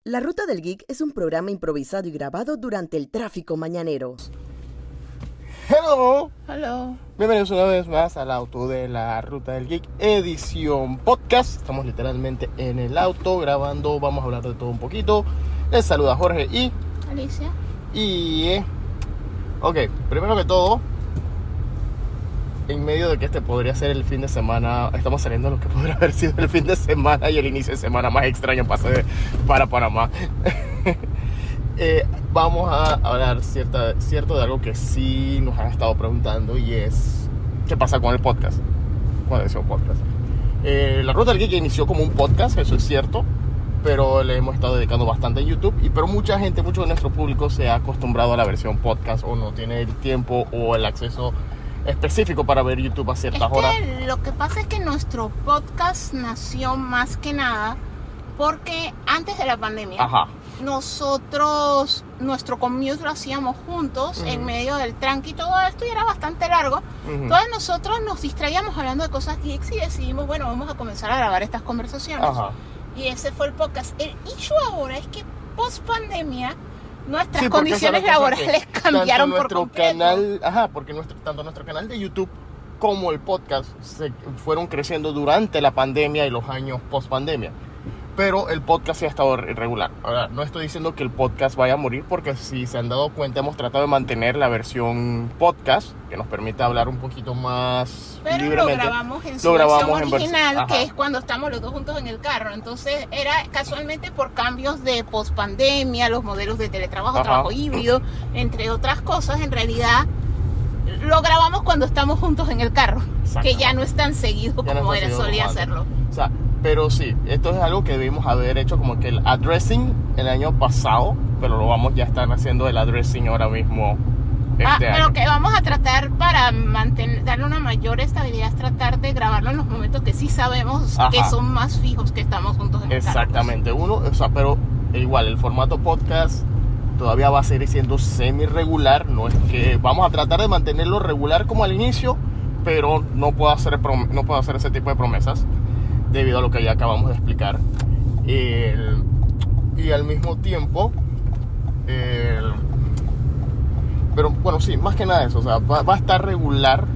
La Ruta del Geek es un programa improvisado y grabado durante el tráfico mañanero. Hello. Hello. Bienvenidos una vez más al auto de la Ruta del Geek, edición podcast. Estamos literalmente en el auto grabando, vamos a hablar de todo un poquito. Les saluda Jorge y Alicia. Ok, primero que todo, en medio de que este podría ser el fin de semana, estamos saliendo de lo que podría haber sido el fin de semana y el inicio de semana más extraño para Panamá. Vamos a hablar cierto de algo que sí nos han estado preguntando, y es ¿qué pasa con el podcast? Cuando decimos podcast, la Ruta del Geek inició como un podcast, eso es cierto, pero le hemos estado dedicando bastante en YouTube, pero mucho de nuestro público se ha acostumbrado a la versión podcast, o no tiene el tiempo o el acceso específico para ver YouTube a ciertas horas. Lo que pasa es que nuestro podcast nació más que nada porque antes de la pandemia, nosotros, nuestro commute lo hacíamos juntos, en medio del tranque y todo esto, y era bastante largo. Entonces nosotros nos distraíamos hablando de cosas geeks y decidimos, bueno, vamos a comenzar a grabar estas conversaciones. Y ese fue el podcast. El issue ahora es que post pandemia nuestras condiciones laborales cambiaron por completo. Porque tanto nuestro canal de YouTube como el podcast se fueron creciendo durante la pandemia y los años post pandemia. Pero el podcast sí ha estado irregular. Ahora, no estoy diciendo que el podcast vaya a morir, porque si se han dado cuenta, hemos tratado de mantener la versión podcast, que nos permite hablar un poquito más libremente. Pero lo grabamos en su versión original, que es cuando estamos los dos juntos en el carro. Entonces, era casualmente por cambios de post-pandemia, los modelos de teletrabajo, trabajo híbrido, entre otras cosas. En realidad, lo grabamos cuando estamos juntos en el carro, que ya no es tan seguido como solía hacerlo. O sea, pero sí, esto es algo que debimos haber hecho como que el addressing el año pasado, pero lo vamos ya a estar haciendo el addressing ahora mismo este año. Pero que vamos a tratar para darle una mayor estabilidad, es tratar de grabarlo en los momentos que sí sabemos que son más fijos, que estamos juntos en el carro. Exactamente, pero igual el formato podcast todavía va a seguir siendo semi-regular. No es que vamos a tratar de mantenerlo regular como al inicio, pero no puedo hacer ese tipo de promesas debido a lo que ya acabamos de explicar. Y al mismo tiempo, pero bueno, sí, más que nada eso, o sea, va a estar regular.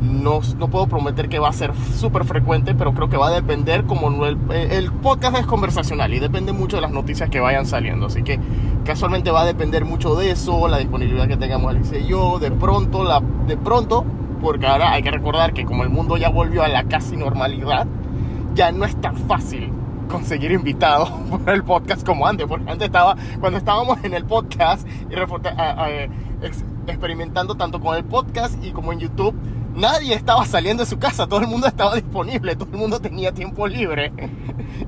No puedo prometer que va a ser súper frecuente, pero creo que va a depender, como el podcast es conversacional y depende mucho de las noticias que vayan saliendo, así que casualmente va a depender mucho de eso, la disponibilidad que tengamos Alicia y yo, de pronto, porque ahora hay que recordar que como el mundo ya volvió a la casi normalidad, ya no es tan fácil conseguir invitados por el podcast como antes, porque antes cuando estábamos en el podcast y experimentando tanto con el podcast y como en YouTube, nadie estaba saliendo de su casa, todo el mundo estaba disponible, todo el mundo tenía tiempo libre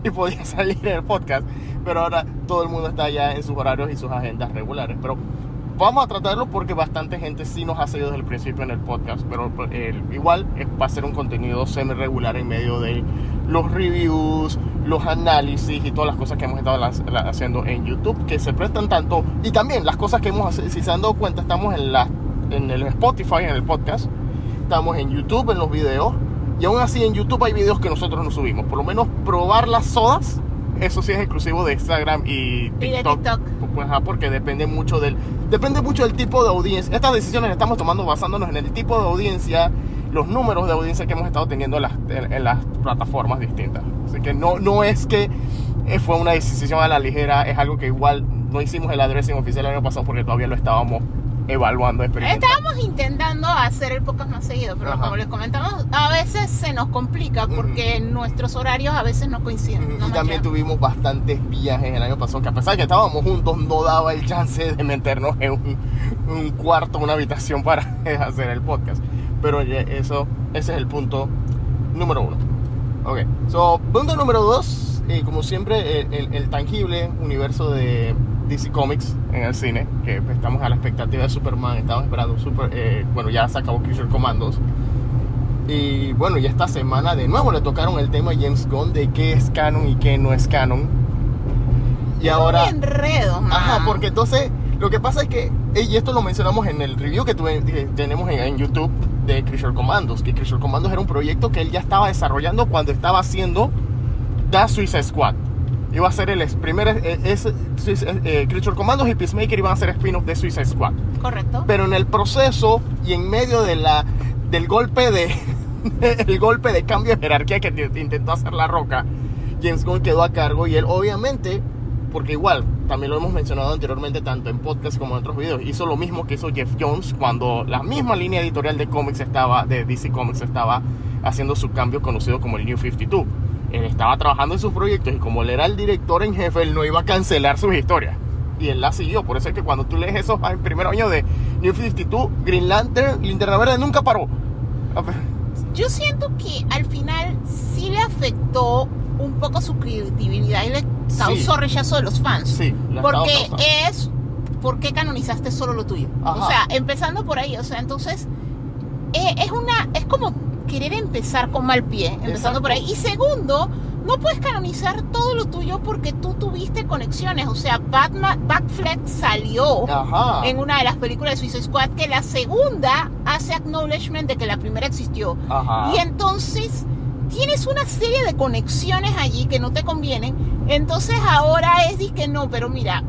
y podía salir en el podcast, pero ahora todo el mundo está ya en sus horarios y sus agendas regulares. Pero vamos a tratarlo porque bastante gente sí nos ha seguido desde el principio en el podcast, pero igual va a ser un contenido semi-regular en medio de los reviews, los análisis y todas las cosas que hemos estado haciendo en YouTube, que se prestan tanto, y también las cosas que si se han dado cuenta, estamos en el Spotify, en el podcast, estamos en YouTube, en los videos, y aún así en YouTube hay videos que nosotros no subimos. Por lo menos probar las sodas, eso sí es exclusivo de Instagram y TikTok. Pues, porque depende mucho del tipo de audiencia. Estas decisiones las estamos tomando basándonos en el tipo de audiencia, los números de audiencia que hemos estado teniendo en las plataformas distintas. Así que no es que fue una decisión a la ligera, es algo que igual no hicimos el addressing oficial el año pasado porque todavía lo estábamos evaluando, experimentando. Estábamos intentando hacer el podcast más seguido, pero como les comentamos, a veces se nos complica porque nuestros horarios a veces no coinciden. Y también tuvimos bastantes viajes el año pasado, que a pesar de que estábamos juntos, no daba el chance de meternos en un cuarto, una habitación para hacer el podcast. Pero ese es el punto número 1. Ok, punto número 2, como siempre, el tangible universo de DC Comics en el cine, que estamos a la expectativa de Superman, estamos esperando ya se acabó Creature Commandos, y bueno, y esta semana de nuevo le tocaron el tema a James Gunn de qué es canon y qué no es canon, y ahora un enredo, porque entonces lo que pasa es que, y esto lo mencionamos en el review que tenemos en YouTube de Creature Commandos, que Creature Commandos era un proyecto que él ya estaba desarrollando cuando estaba haciendo The Suicide Squad. iba a ser el primer Creature Commandos y Peacemaker iban a ser spin-off de Suicide Squad. Correcto. Pero en el proceso y en medio del golpe el golpe de cambio de jerarquía que intentó hacer La Roca, James Gunn quedó a cargo y él obviamente, porque igual, también lo hemos mencionado anteriormente tanto en podcast como en otros videos, hizo lo mismo que hizo Jeff Jones cuando la misma línea editorial de DC Comics estaba haciendo su cambio conocido como el New 52. Él estaba trabajando en sus proyectos y como él era el director en jefe, él no iba a cancelar sus historias. Y él la siguió. Por eso es que cuando tú lees esos en primer año de New 52, Green Lantern, Linterna Verde nunca paró. Yo siento que al final sí le afectó un poco su credibilidad y le causó rechazo de los fans. Sí, porque es, ¿por qué canonizaste solo lo tuyo? Ajá. O sea, empezando por ahí, o sea, entonces es como querer empezar con mal pie, empezando Exacto. por ahí. Y segundo, no puedes canonizar todo lo tuyo porque tú tuviste conexiones. O sea, Batfleck salió en una de las películas de Suicide Squad, que la segunda hace acknowledgement de que la primera existió. Ajá. Y entonces tienes una serie de conexiones allí que no te convienen. Entonces ahora es que no, pero mira,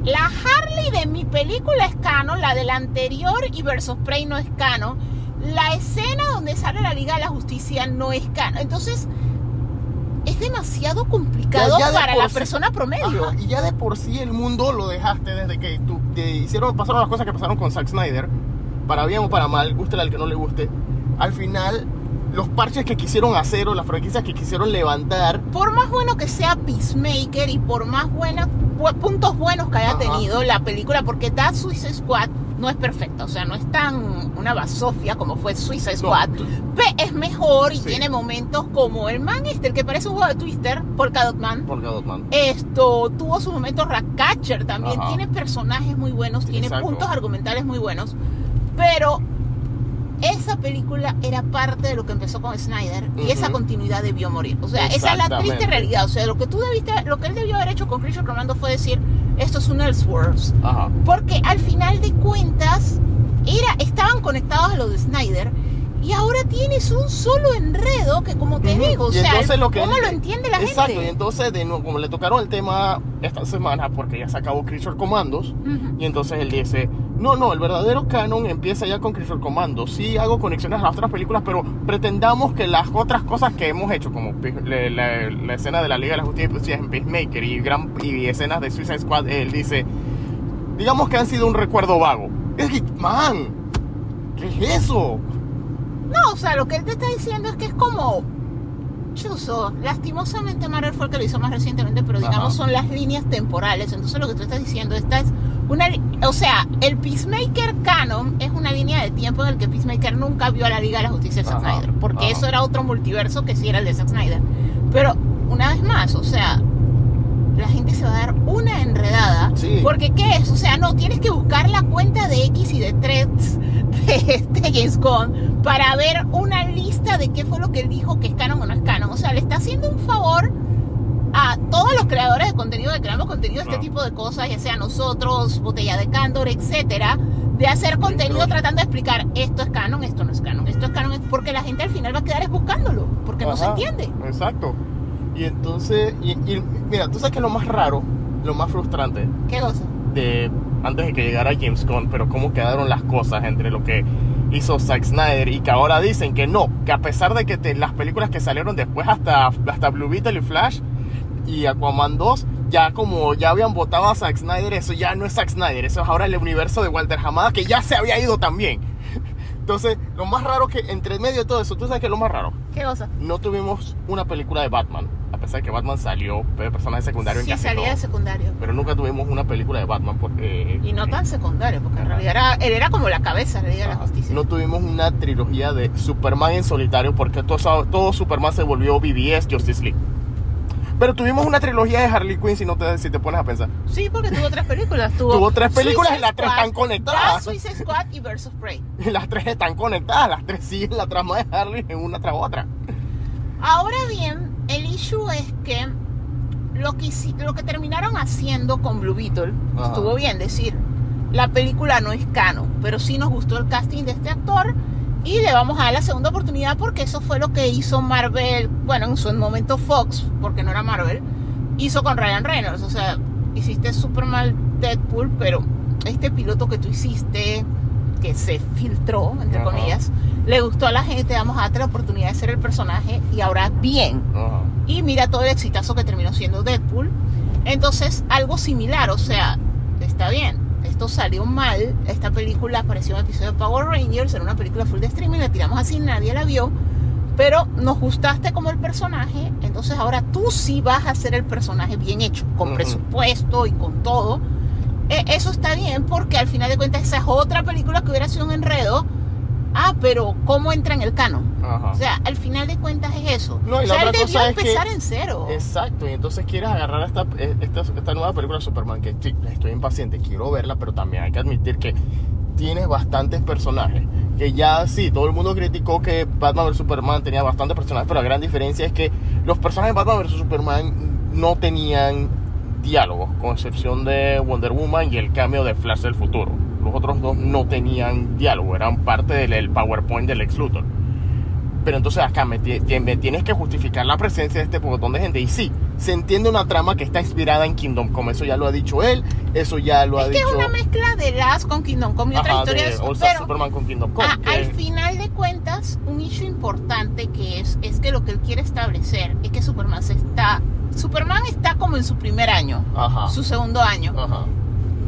la Harley de mi película es canon, la del anterior y Birds of Prey no es canon, la escena donde sale la Liga de la Justicia no es canon. Entonces es demasiado complicado ya para la sí, persona promedio. Ajá, y ya de por sí el mundo lo dejaste desde que pasaron las cosas que pasaron con Zack Snyder, para bien o para mal, guste al que no le guste. Al final, los parches que quisieron hacer o las franquicias que quisieron levantar, por más bueno que sea Peacemaker y por más puntos buenos que haya tenido la película, porque That Suicide Squad no es perfecta, o sea, no es tan una basofia como fue Suicide Squad, es mejor y tiene momentos como el man el que parece un juego de Twister, Polka Dot Man. Tuvo sus momentos. Ratcatcher también tiene personajes muy buenos, tiene puntos argumentales muy buenos, pero esa película era parte de lo que empezó con Snyder y esa continuidad debió morir. O sea, esa es la triste realidad. O sea, lo que él debió haber hecho con Creature Commandos fue decir, esto es un Elseworlds. Porque al final de cuentas estaban conectados a lo de Snyder y ahora tienes un solo enredo que, como te digo, o sea, ¿cómo lo entiende la gente? Exacto, y entonces como le tocaron el tema esta semana porque ya se acabó Creature Commandos, y entonces él dice, no, el verdadero canon empieza ya con Creature Commandos. Sí hago conexiones a las otras películas, pero pretendamos que las otras cosas que hemos hecho, como la escena de la Liga de la Justicia en Peacemaker y escenas de Suicide Squad, él dice, digamos que han sido un recuerdo vago. Es que, man, ¿qué es eso? No, o sea, lo que él te está diciendo es que es como chuzo. Lastimosamente Marvel fue el que lo hizo más recientemente, pero digamos son las líneas temporales. Entonces lo que tú estás diciendo, esta es o sea, el Peacemaker canon es una línea de tiempo en el que Peacemaker nunca vio a la Liga de la Justicia de Zack Snyder, porque eso era otro multiverso que sí era el de Zack Snyder. Pero una vez más, o sea, la gente se va a dar una enredada. Porque ¿qué es? O sea, no, tienes que buscar la cuenta de X y de Threads de James Gunn para ver una lista de qué fue lo que él dijo que es canon o no es canon. O sea, le está haciendo un favor a todos los creadores de contenido que creamos contenido de este tipo de cosas, ya sea nosotros, Botella de Candor, etcétera, de hacer contenido tratando de explicar esto es canon, esto no es canon, esto es canon, porque la gente al final va a quedar buscándolo, porque no se entiende. Exacto. Y entonces, mira, tú sabes que lo más raro, lo más frustrante. ¿Qué cosa? Antes de que llegara James Gunn, pero cómo quedaron las cosas entre lo que hizo Zack Snyder y que ahora dicen que no, que a pesar de que las películas que salieron después hasta Blue Beetle y Flash y Aquaman 2, ya habían votado a Zack Snyder, eso ya no es Zack Snyder, eso es ahora el universo de Walter Hamada, que ya se había ido también. Entonces, lo más raro que entre medio de todo eso, ¿tú sabes qué es lo más raro? ¿Qué cosa? No tuvimos una película de Batman, a pesar de que Batman salió de personaje secundario en casi todo. Sí, salía de secundario. Pero nunca tuvimos una película de Batman porque... Y no tan secundario, porque en realidad él era como la cabeza de la Liga de la Justicia. No tuvimos una trilogía de Superman en solitario porque todo Superman se volvió BVS, Justice League. Pero tuvimos una trilogía de Harley Quinn si te pones a pensar. Sí, porque tuvo 3 películas. Tuvo 3 películas y las 3 están conectadas. Suicide Squad y Birds of Prey. Y las 3 están conectadas, las 3 siguen la trama de Harley en una tras otra. Ahora bien, el issue es que lo que terminaron haciendo con Blue Beetle, estuvo bien decir, la película no es canon, pero sí nos gustó el casting de este actor y le vamos a dar la segunda oportunidad porque eso fue lo que hizo Marvel, bueno, en su momento Fox, porque no era Marvel, hizo con Ryan Reynolds. O sea, hiciste súper mal Deadpool, pero este piloto que tú hiciste, que se filtró, entre comillas, le gustó a la gente, vamos a darte la oportunidad de ser el personaje y ahora bien. Y mira todo el exitazo que terminó siendo Deadpool. Entonces, algo similar, o sea, está bien. Esto salió mal, esta película apareció en un episodio de Power Rangers, era una película full de streaming, la tiramos así, nadie la vio, pero nos gustaste como el personaje, entonces ahora tú sí vas a ser el personaje bien hecho, con presupuesto y con todo. Eso está bien, porque al final de cuentas esa es otra película que hubiera sido un enredo. Pero ¿cómo entra en el canon? O sea, al final de cuentas es eso. No, y o sea, él debió empezar en cero. Exacto, y entonces quieres agarrar esta nueva película de Superman, que sí, estoy impaciente, quiero verla, pero también hay que admitir que tienes bastantes personajes. Que ya sí, todo el mundo criticó que Batman vs Superman tenía bastantes personajes, pero la gran diferencia es que los personajes de Batman vs Superman no tenían diálogos, con excepción de Wonder Woman y el cameo de Flash del futuro. Los otros dos no tenían diálogo, eran parte del PowerPoint del Lex Luthor. Pero entonces acá me tienes que justificar la presencia de este montón de gente. Y sí, se entiende una trama que está inspirada en Kingdom Come. Eso ya lo ha dicho él, eso ya lo ha dicho... Es que es una mezcla de Lash con Kingdom Come y otra historia de All Star Superman con Kingdom Come. Al final de cuentas, un issue importante que es que lo que él quiere establecer es que Superman está como en su primer año, su segundo año.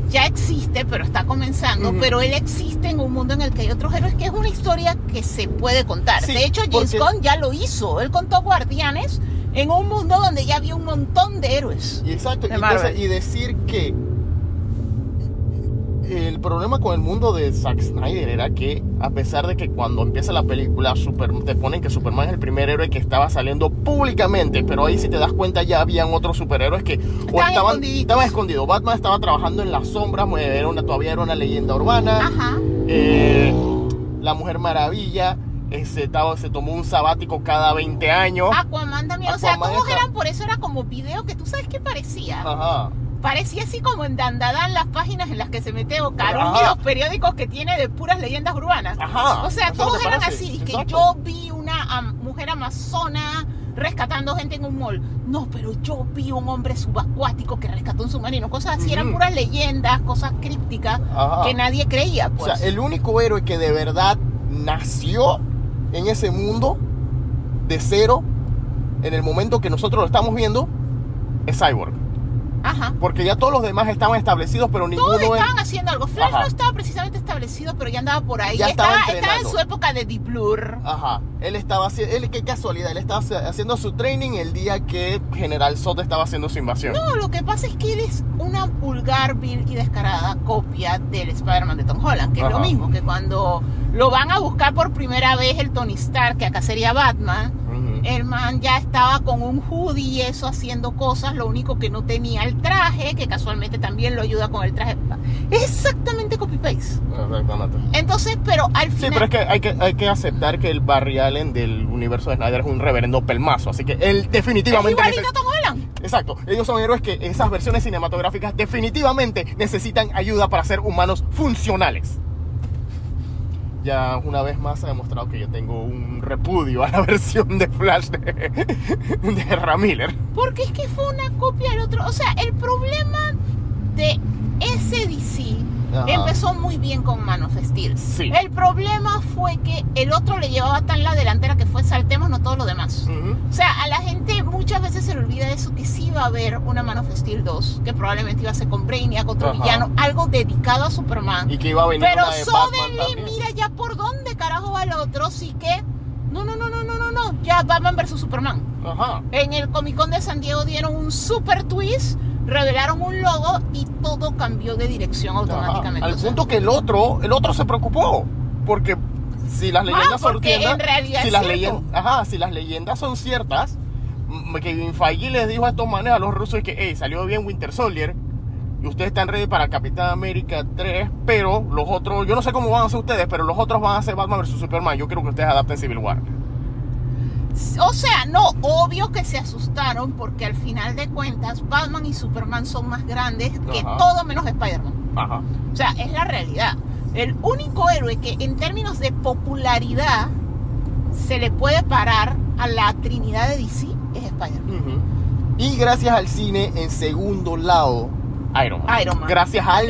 Ya existe, pero está comenzando, pero él existe en un mundo en el que hay otros héroes, que es una historia que se puede contar. Sí, de hecho, James Gunn ya lo hizo. Él contó Guardianes en un mundo donde ya había un montón de héroes. Exacto, y decir que el problema con el mundo de Zack Snyder era que, a pesar de que cuando empieza la película te ponen que Superman es el primer héroe que estaba saliendo públicamente, pero ahí si te das cuenta ya habían otros superhéroes que estaban escondidos. Batman estaba trabajando en las sombras, todavía era una leyenda urbana. La Mujer Maravilla se tomó un sabático cada 20 años. Aquaman también, o sea, todos eran, por eso era como video que tú sabes qué parecía. Parecía así como en Dandadán las páginas en las que se mete Ocarón y los periódicos que tiene de puras leyendas urbanas. O sea, todos eran así. Que yo vi una mujer amazona rescatando gente en un mall. No, pero yo vi un hombre subacuático que rescató un submarino. Cosas así, eran puras leyendas, cosas crípticas que nadie creía. Pues. O sea, el único héroe que de verdad nació en ese mundo de cero, en el momento que nosotros lo estamos viendo, es Cyborg. Porque ya todos los demás estaban establecidos, pero ninguno... Todos estaban haciendo algo. Flash no estaba precisamente establecido, pero ya andaba por ahí. Ya estaba en su época de Deep Blur. Él estaba haciendo... Qué casualidad. Él estaba haciendo su training el día que General Zod estaba haciendo su invasión. No, lo que pasa es que él es una vulgar, vil y descarada copia del Spider-Man de Tom Holland. Que es lo mismo, que cuando lo van a buscar por primera vez el Tony Stark, que acá sería Batman... El man ya estaba con un hoodie y eso, haciendo cosas. Lo único que no tenía el traje, que casualmente también lo ayuda con el traje. Es exactamente copy-paste. Exactamente. Entonces, pero al final... Sí, pero es que hay que aceptar que el Barry Allen del universo de Snyder es un reverendo pelmazo. Así que él definitivamente... Es igualito a Tom Holland. Exacto. Ellos son héroes que esas versiones cinematográficas definitivamente necesitan ayuda para ser humanos funcionales. Ya una vez más ha demostrado que yo tengo un repudio a la versión de Flash de Ezra Miller. Porque es que fue una copia del otro. O sea, el problema de ese DC empezó muy bien con Man of Steel. Sí. El problema fue que el otro le llevaba tan la delantera que fue saltémonos todo lo demás. O sea, a la gente muchas veces se le olvida eso, que sí iba a haber una Man of Steel 2, que probablemente iba a ser con Brainiac, otro villano, algo dedicado a Superman. Y que iba a venir pero una de Batman Suddenly, mira ya por dónde carajo va el otro, sí que... No, ya Batman vs Superman. En el Comic Con de San Diego dieron un super twist, revelaron un logo y todo cambió de dirección automáticamente. Al punto que el otro se preocupó, porque si las leyendas son ciertas, si las leyendas son ciertas, que Feige les dijo a estos manes, a los rusos, que salió bien Winter Soldier y ustedes están ready para Capitán América 3, pero los otros, yo no sé cómo van a ser ustedes, pero los otros van a ser Batman vs Superman. Yo quiero que ustedes adapten Civil War. O sea, no, obvio que se asustaron, porque al final de cuentas Batman y Superman son más grandes que todo menos Spider-Man. O sea, es la realidad. El único héroe que en términos de popularidad se le puede parar a la Trinidad de DC es Spider-Man. Y gracias al cine, en segundo lado, Iron Man. Gracias al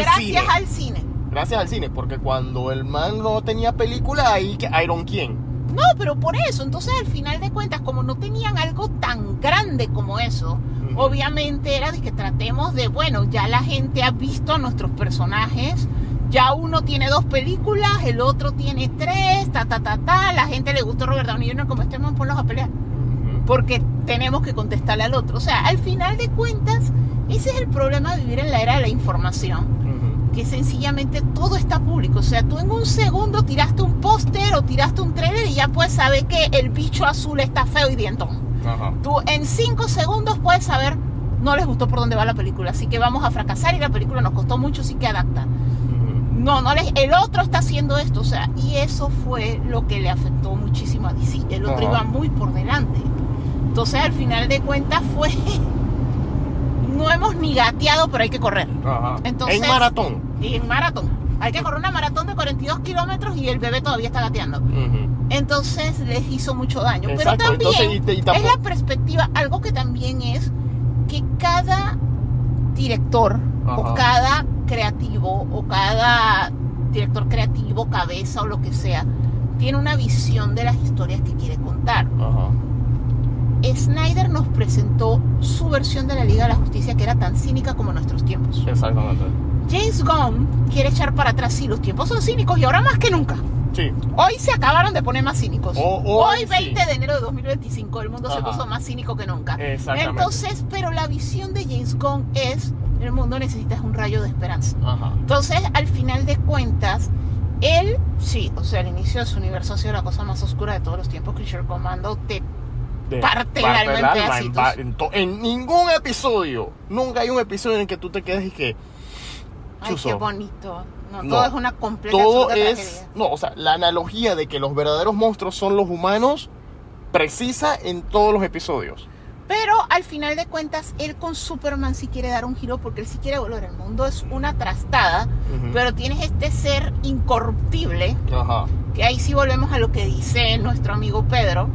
cine. Gracias al cine, porque cuando el man no tenía película, ahí que Iron quién. No, pero por eso, entonces al final de cuentas, como no tenían algo tan grande como eso, obviamente era de que tratemos de, bueno, ya la gente ha visto a nuestros personajes, ya uno tiene 2 películas, el otro tiene 3, la gente le gustó Robert Downey Jr. como este man, ponlos a pelear, porque tenemos que contestarle al otro. O sea, al final de cuentas, ese es el problema de vivir en la era de la información. Que sencillamente todo está público. O sea, tú en un segundo tiraste un póster o tiraste un trailer y ya puedes saber que el bicho azul está feo y dientón. Tú en 5 segundos puedes saber, no les gustó por dónde va la película, así que vamos a fracasar y la película nos costó mucho, así que adapta. El otro está haciendo esto, o sea, y eso fue lo que le afectó muchísimo a DC. El otro iba muy por delante. Entonces, al final de cuentas fue... No hemos ni gateado, pero hay que correr. Entonces, en maratón. Y en maratón. Hay que correr una maratón de 42 kilómetros y el bebé todavía está gateando. Entonces les hizo mucho daño. Exacto. Pero también Entonces, es la perspectiva. Algo que también es que cada director o cada creativo o cada director creativo, cabeza o lo que sea, tiene una visión de las historias que quiere contar. Snyder nos presentó su versión de la Liga de la Justicia que era tan cínica como nuestros tiempos. Exactamente. James Gunn quiere echar para atrás, sí, los tiempos son cínicos y ahora más que nunca. Sí. Hoy se acabaron de poner más cínicos. Hoy 20 sí. de enero de 2025, el mundo se puso más cínico que nunca. Exactamente. Entonces, pero la visión de James Gunn es, el mundo necesita un rayo de esperanza. Entonces, al final de cuentas, él, sí, o sea, al inicio de su universo ha sido la cosa más oscura de todos los tiempos. Creature Commando te parte el alma en pedacitos. En ningún episodio, nunca hay un episodio en el que tú te quedes y que... Ay, qué bonito. No, todo es una completa todo es tragedia. No, o sea, la analogía de que los verdaderos monstruos son los humanos precisa en todos los episodios. Pero al final de cuentas, él con Superman sí quiere dar un giro porque él sí quiere volver. El mundo es una trastada, pero tienes este ser incorruptible, que ahí sí volvemos a lo que dice nuestro amigo Pedro,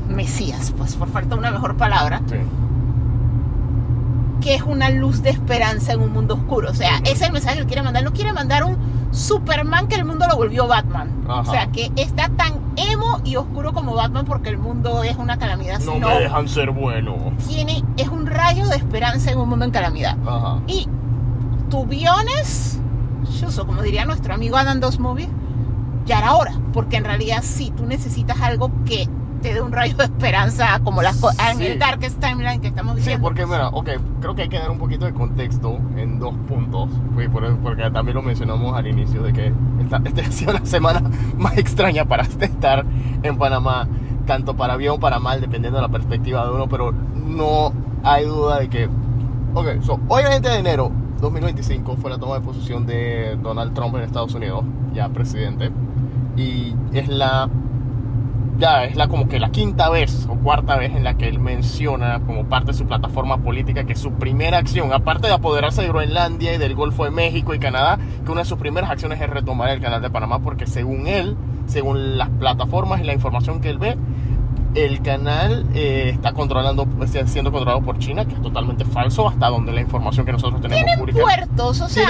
Mesías, pues por falta de una mejor palabra, que es una luz de esperanza en un mundo oscuro. O sea, ese es el mensaje que él quiere mandar. No quiere mandar un Superman que el mundo lo volvió Batman. O sea, que está tan emo y oscuro como Batman porque el mundo es una calamidad. No me dejan ser bueno. Es un rayo de esperanza en un mundo en calamidad. Y to be honest, como diría nuestro amigo Adam Dos Movie, ya era hora, porque en realidad sí, tú necesitas algo que te dé un rayo de esperanza como las en el Darkest Timeline que estamos viviendo. Sí, porque mira, creo que hay que dar un poquito de contexto en 2 puntos, porque también lo mencionamos al inicio de que esta ha sido la semana más extraña para estar en Panamá, tanto para bien o para mal, dependiendo de la perspectiva de uno, pero no hay duda de que hoy 20 de enero 2025 fue la toma de posesión de Donald Trump en Estados Unidos, ya presidente, y es como que la 5ª vez o 4ª vez en la que él menciona como parte de su plataforma política que su primera acción, aparte de apoderarse de Groenlandia y del Golfo de México y Canadá, que una de sus primeras acciones es retomar el canal de Panamá, porque según él, según las plataformas y la información que él ve, el canal está siendo controlado por China, que es totalmente falso, hasta donde la información que nosotros tenemos pública. Puertos, o sea,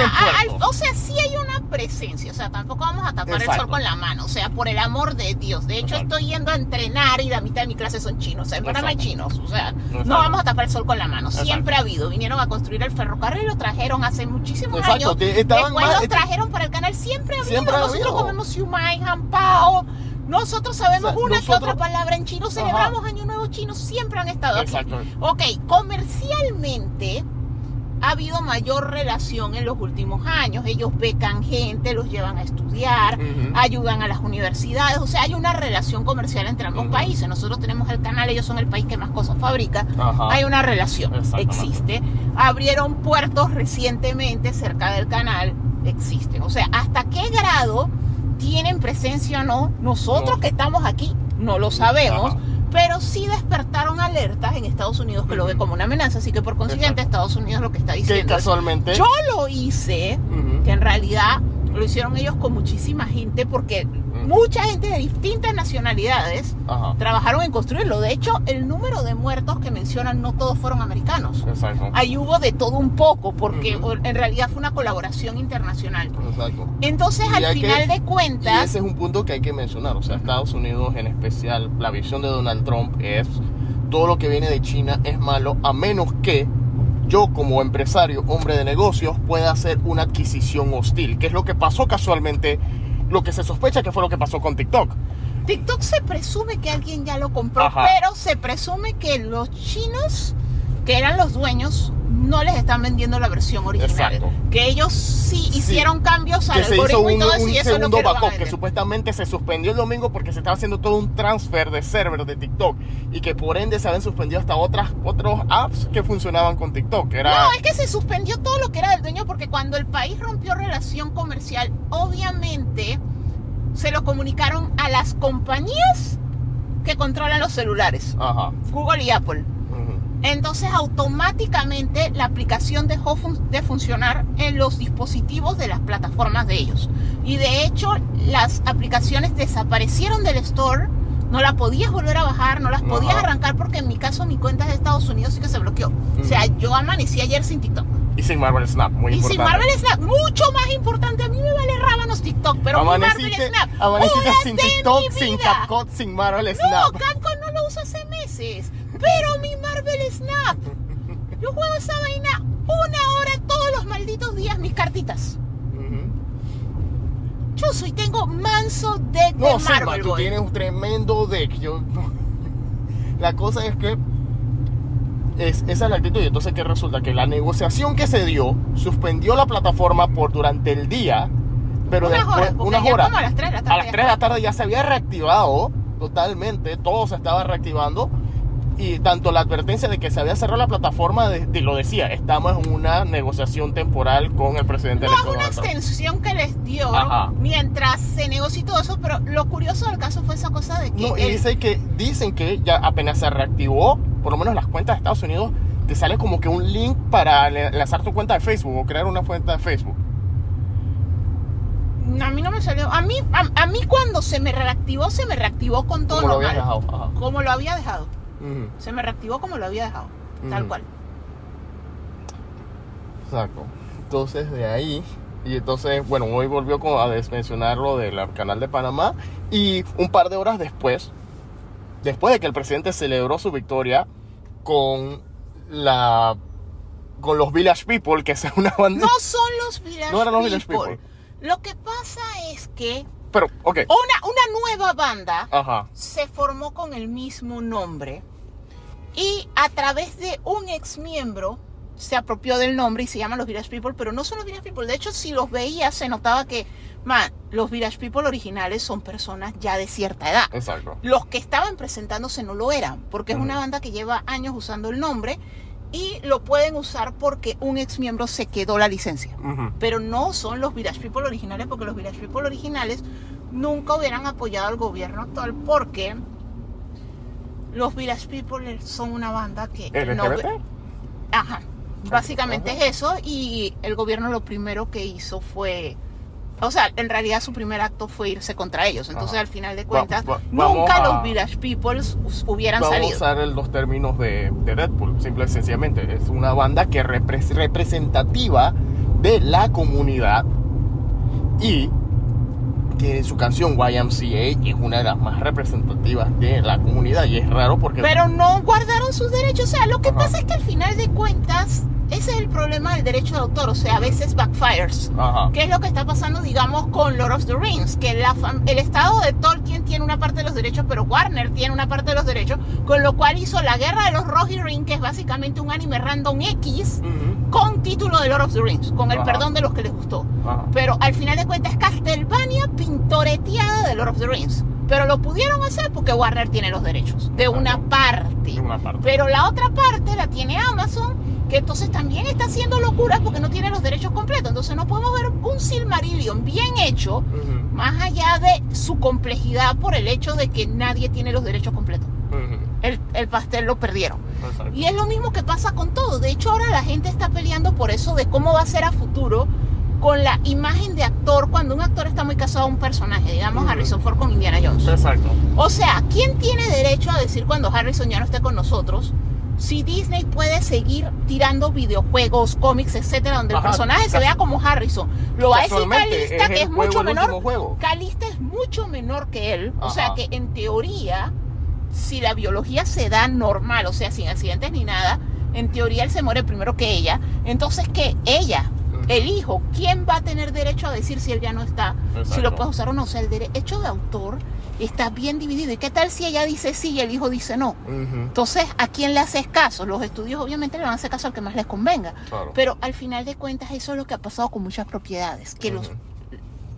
sí hay una presencia, o sea, tampoco vamos a tapar el sol con la mano, o sea, por el amor de Dios. De hecho, estoy yendo a entrenar y la mitad de mi clase son chinos, o sea, en Panamá hay chinos, o sea, no vamos a tapar el sol con la mano. Siempre ha habido, vinieron a construir el ferrocarril, lo trajeron hace muchísimos años, después lo trajeron para el canal, siempre ha habido. Nosotros comemos siumai, jampao. Nosotros sabemos que otra palabra en chino, celebramos Año Nuevo chino, siempre han estado aquí. Comercialmente ha habido mayor relación en los últimos años. Ellos becan gente, los llevan a estudiar, ayudan a las universidades. O sea, hay una relación comercial entre ambos países. Nosotros tenemos el canal, ellos son el país que más cosas fabrica. Hay una relación, existe. Abrieron puertos recientemente cerca del canal, existen. O sea, ¿hasta qué grado tienen presencia o no? Nosotros que estamos aquí no lo sabemos, pero sí despertaron alertas en Estados Unidos que lo ve como una amenaza, así que por consiguiente Estados Unidos lo que está diciendo que casualmente yo lo hice, que en realidad lo hicieron ellos con muchísima gente porque mucha gente de distintas nacionalidades trabajaron en construirlo. De hecho, el número de muertos que mencionan no todos fueron americanos. Exacto. Ahí hubo de todo un poco, porque en realidad fue una colaboración internacional. Exacto. Entonces, al final de cuentas... Y ese es un punto que hay que mencionar. O sea, Estados Unidos en especial, la visión de Donald Trump es todo lo que viene de China es malo, a menos que yo como empresario, hombre de negocios, pueda hacer una adquisición hostil, que es lo que pasó casualmente, lo que se sospecha que fue lo que pasó con TikTok. TikTok se presume que alguien ya lo compró, pero se presume que los chinos, que eran los dueños, no les están vendiendo la versión original. Exacto. Que ellos sí hicieron cambios al algoritmo y todo eso, y eso es lo que backup, que supuestamente se suspendió el domingo porque se estaba haciendo todo un transfer de server de TikTok y que por ende se habían suspendido hasta otros apps que funcionaban con TikTok. No, es que se suspendió todo lo que era del dueño, porque cuando el país rompió relación comercial, obviamente se lo comunicaron a las compañías que controlan los celulares, Google y Apple. Entonces automáticamente la aplicación dejó de funcionar en los dispositivos de las plataformas de ellos. Y de hecho las aplicaciones desaparecieron del store, no las podías volver a bajar, no las podías arrancar, porque en mi caso mi cuenta de Estados Unidos sí que se bloqueó. O sea, yo amanecí ayer sin TikTok. Y sin Marvel Snap, muy importante. Y sin Marvel Snap, mucho más importante. A mí me vale rábanos TikTok, pero mi Marvel Snap. Amaneciste sin TikTok, sin CapCut, sin Marvel Snap. No, CapCut no lo uso hace meses. Pero mi Marvel Snap, yo juego esa vaina 1 hora todos los malditos días, mis cartitas. Yo tengo manso deck de Marvel. Tú tienes un tremendo deck. La cosa es que esa es la actitud. Y entonces, ¿qué resulta? Que la negociación que se dio suspendió la plataforma durante el día, pero después, unas horas, como a las 3 de la tarde. A las 3 de la tarde ya se había reactivado totalmente, todo se estaba reactivando. Y tanto la advertencia de que se había cerrado la plataforma lo decía, estamos en una negociación temporal con el presidente electo. No, una extensión que les dio mientras se negoció todo eso, pero lo curioso del caso fue esa cosa de que... No, y dicen que ya apenas se reactivó, por lo menos las cuentas de Estados Unidos, te sale como que un link para enlazar tu cuenta de Facebook o crear una cuenta de Facebook. A mí no me salió. A mí cuando se me reactivó con todo como normal. Lo había dejado. Como lo había dejado. Se me reactivó como lo había dejado, tal cual. Exacto. Entonces de ahí, y entonces, bueno, hoy volvió a mencionar lo del canal de Panamá, y un par de horas después de que el presidente celebró su victoria con los Village People, que es una banda... No son los Village People. No eran los Village People. Lo que pasa es que pero, una nueva banda se formó con el mismo nombre y a través de un ex miembro se apropió del nombre y se llaman los Village People, pero no son los Village People. De hecho, si los veías se notaba que los Village People originales son personas ya de cierta edad. Exacto. Los que estaban presentándose no lo eran, porque es una banda que lleva años usando el nombre y lo pueden usar porque un ex miembro se quedó la licencia. Pero no son los Village People originales, porque los Village People originales nunca hubieran apoyado al gobierno actual, porque los Village People son una banda que... ¿LGBT? Básicamente es eso, y el gobierno lo primero que hizo fue... O sea, en realidad su primer acto fue irse contra ellos. Entonces, al final de cuentas, nunca los Village People hubieran salido. Vamos a usar los términos de Deadpool, simple y sencillamente. Es una banda que representativa de la comunidad y que su canción YMCA es una de las más representativas de la comunidad. Y es raro porque... Pero no guardaron sus derechos. O sea, lo que pasa es que al final de cuentas... Ese es el problema del derecho de autor, o sea, a veces backfires. ¿Qué es lo que está pasando, digamos, con Lord of the Rings? Que el estado de Tolkien tiene una parte de los derechos, pero Warner tiene una parte de los derechos, con lo cual hizo La Guerra de los Rohirrim, que es básicamente un anime random X, con título de Lord of the Rings, con el perdón de los que les gustó. Pero al final de cuentas es Castlevania pintoreteada de Lord of the Rings. Pero lo pudieron hacer porque Warner tiene los derechos de una parte. Pero la otra parte la tiene Amazon, que entonces también está haciendo locuras porque no tiene los derechos completos. Entonces no podemos ver un Silmarillion bien hecho, más allá de su complejidad por el hecho de que nadie tiene los derechos completos. El pastel lo perdieron. Exacto. Y es lo mismo que pasa con todo. De hecho, ahora la gente está peleando por eso de cómo va a ser a futuro con la imagen de actor cuando un actor está muy casado a un personaje, digamos Harrison Ford con Indiana Jones. Exacto. O sea, ¿quién tiene derecho a decir cuando Harrison ya no esté con nosotros si Disney puede seguir tirando videojuegos, cómics, etcétera, donde el personaje se vea como Harrison? Lo va a decir Calista, que es mucho menor. Calista es mucho menor que él. O sea que en teoría, si la biología se da normal, o sea, sin accidentes ni nada, en teoría él se muere primero que ella. Entonces, ¿qué? Ella, el hijo, ¿quién va a tener derecho a decir si él ya no está? Exacto. Si lo puede usar o no. O sea, el derecho de autor está bien dividido. ¿Y qué tal si ella dice sí y el hijo dice no? Entonces, ¿a quién le haces caso? Los estudios obviamente le van a hacer caso al que más les convenga. Claro. Pero al final de cuentas eso es lo que ha pasado con muchas propiedades. Que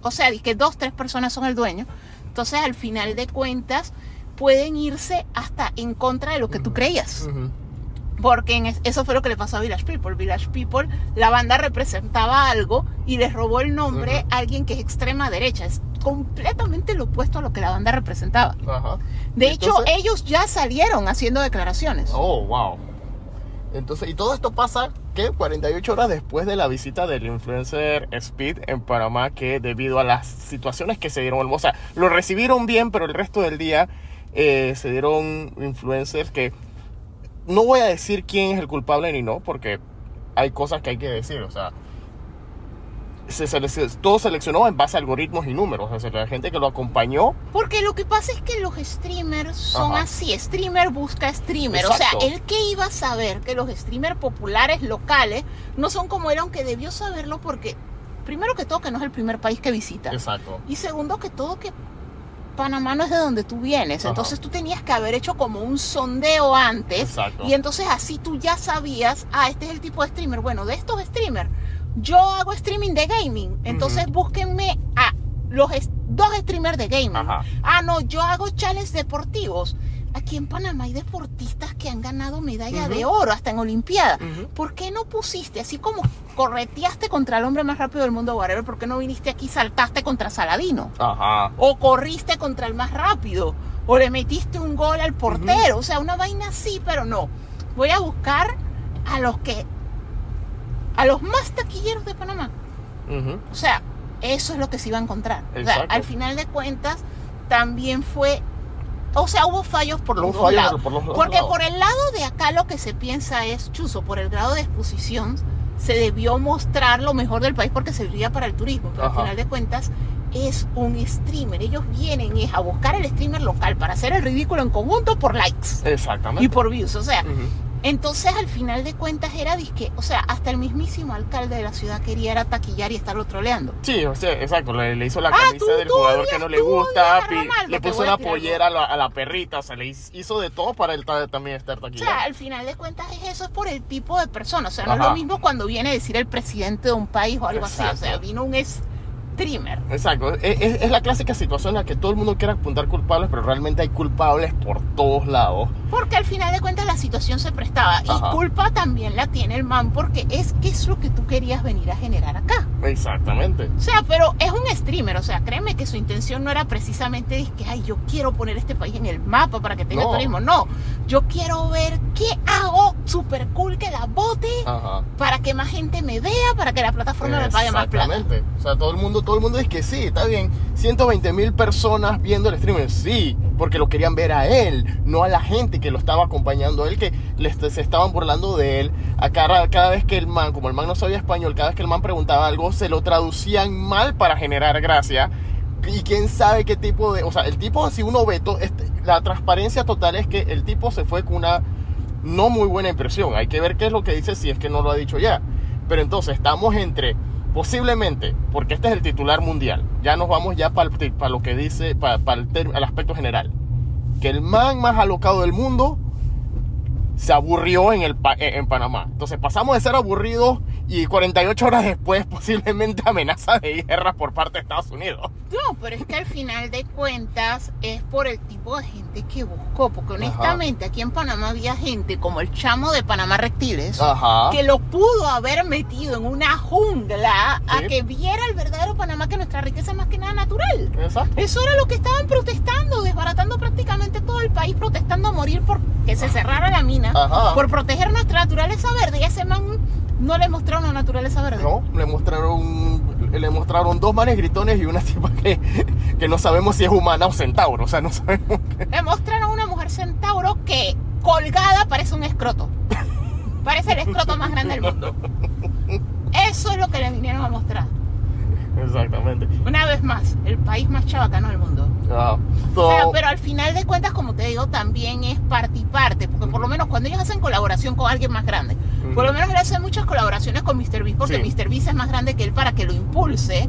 o sea, que 2, 3 personas son el dueño. Entonces, al final de cuentas, pueden irse hasta en contra de lo que tú creías. Porque eso fue lo que le pasó a Village People. Village People, la banda representaba algo y les robó el nombre a alguien que es extrema derecha. Es completamente lo opuesto a lo que la banda representaba. De hecho, ellos ya salieron haciendo declaraciones. Oh, wow. Entonces, y todo esto pasa, ¿qué? 48 horas después de la visita del influencer Speed en Panamá, que debido a las situaciones que se dieron, o sea, lo recibieron bien, pero el resto del día se dieron influencers que... No voy a decir quién es el culpable ni no, porque hay cosas que hay que decir, o sea, todo seleccionó en base a algoritmos y números, o sea, la gente que lo acompañó. Porque lo que pasa es que los streamers son así, streamer busca streamer. Exacto. O sea, él que iba a saber que los streamers populares locales no son como él, aunque debió saberlo porque, primero que todo, que no es el primer país que visita. Exacto. Y segundo que todo, que Panamá no es de donde tú vienes, entonces tú tenías que haber hecho como un sondeo antes. Exacto. Y entonces así tú ya sabías, este es el tipo de streamer. Bueno, de estos streamers, yo hago streaming de gaming, entonces búsquenme a los 2 streamers de gaming. No, yo hago challenges deportivos. Aquí en Panamá hay deportistas que han ganado medalla de oro hasta en Olimpiada. ¿Por qué no pusiste, así como correteaste contra el hombre más rápido del mundo, whatever, por qué no viniste aquí y saltaste contra Saladino? O corriste contra el más rápido, o le metiste un gol al portero? O sea, una vaina así, pero no. Voy a buscar a los más taquilleros de Panamá. O sea, eso es lo que se iba a encontrar. O sea, al final de cuentas, también fue... O sea, hubo fallos por los dos lados. Porque por el lado de acá lo que se piensa es, chuzo, por el grado de exposición se debió mostrar lo mejor del país porque serviría para el turismo. Pero al final de cuentas es un streamer. Ellos vienen a buscar el streamer local para hacer el ridículo en conjunto por likes. Exactamente. Y por views. O sea, entonces al final de cuentas era disque, o sea, hasta el mismísimo alcalde de la ciudad quería era taquillar y estarlo troleando. Sí, o sea, exacto, le hizo la camisa del jugador que no le gusta, le puso una pollera a la perrita, o sea, le hizo de todo para él también estar taquillando. O sea, al final de cuentas eso es por el tipo de persona, o sea, no es lo mismo cuando viene a decir el presidente de un país o algo así, o sea, vino un streamer. Exacto, es la clásica situación en la que todo el mundo quiere apuntar culpables, pero realmente hay culpables por todos lados. Porque al final de cuentas la situación se prestaba. Y culpa también la tiene el man, porque ¿qué es lo que tú querías venir a generar acá? Exactamente. O sea, pero es un streamer, o sea, créeme que su intención no era precisamente que yo quiero poner este país en el mapa para que tenga turismo. No, yo quiero ver qué hago super cool que la bote para que más gente me vea, para que la plataforma me pague más plata. Exactamente. O sea, todo el mundo dice que sí, está bien. 120,000 personas viendo el streamer, sí, porque lo querían ver a él, no a la gente que lo estaba acompañando a él, que se estaban burlando de él. Cada vez que el man, como el man no sabía español, cada vez que el man preguntaba algo, se lo traducían mal para generar gracia. Y quién sabe qué tipo de... O sea, el tipo, si uno ve... la transparencia total es que el tipo se fue con una no muy buena impresión. Hay que ver qué es lo que dice, si es que no lo ha dicho ya. Pero entonces estamos entre... Posiblemente, porque este es el titular mundial, ya nos vamos ya para lo que dice, para el aspecto general, que el man más alocado del mundo se aburrió en Panamá. Entonces pasamos de ser aburridos y 48 horas después posiblemente amenaza de guerra por parte de Estados Unidos. No, pero es que al final de cuentas es por el tipo de gente que buscó, porque honestamente aquí en Panamá había gente como el chamo de Panamá Reptiles que lo pudo haber metido en una jungla a que viera el verdadero Panamá, que nuestra riqueza es más que nada natural. Exacto. Eso era lo que estaban protestando, desbaratando prácticamente todo el país, protestando a morir por que se cerrara la mina, por proteger nuestra naturaleza verde. Y ese man ¿No le mostraron la naturaleza verde? No, le mostraron 2 manes gritones y una tipa que no sabemos si es humana o centauro, o sea, no sabemos qué. Le mostraron una mujer centauro que colgada parece un escroto. Parece el escroto más grande del mundo. Eso es lo que le vinieron a mostrar. Exactamente. Una vez más, el país más chabacano del mundo. O sea, pero al final de cuentas, como te digo, también es parte y parte, porque por lo menos cuando ellos hacen colaboración con alguien más grande, por lo menos él hace muchas colaboraciones con MrBeast, porque MrBeast es más grande que él para que lo impulse.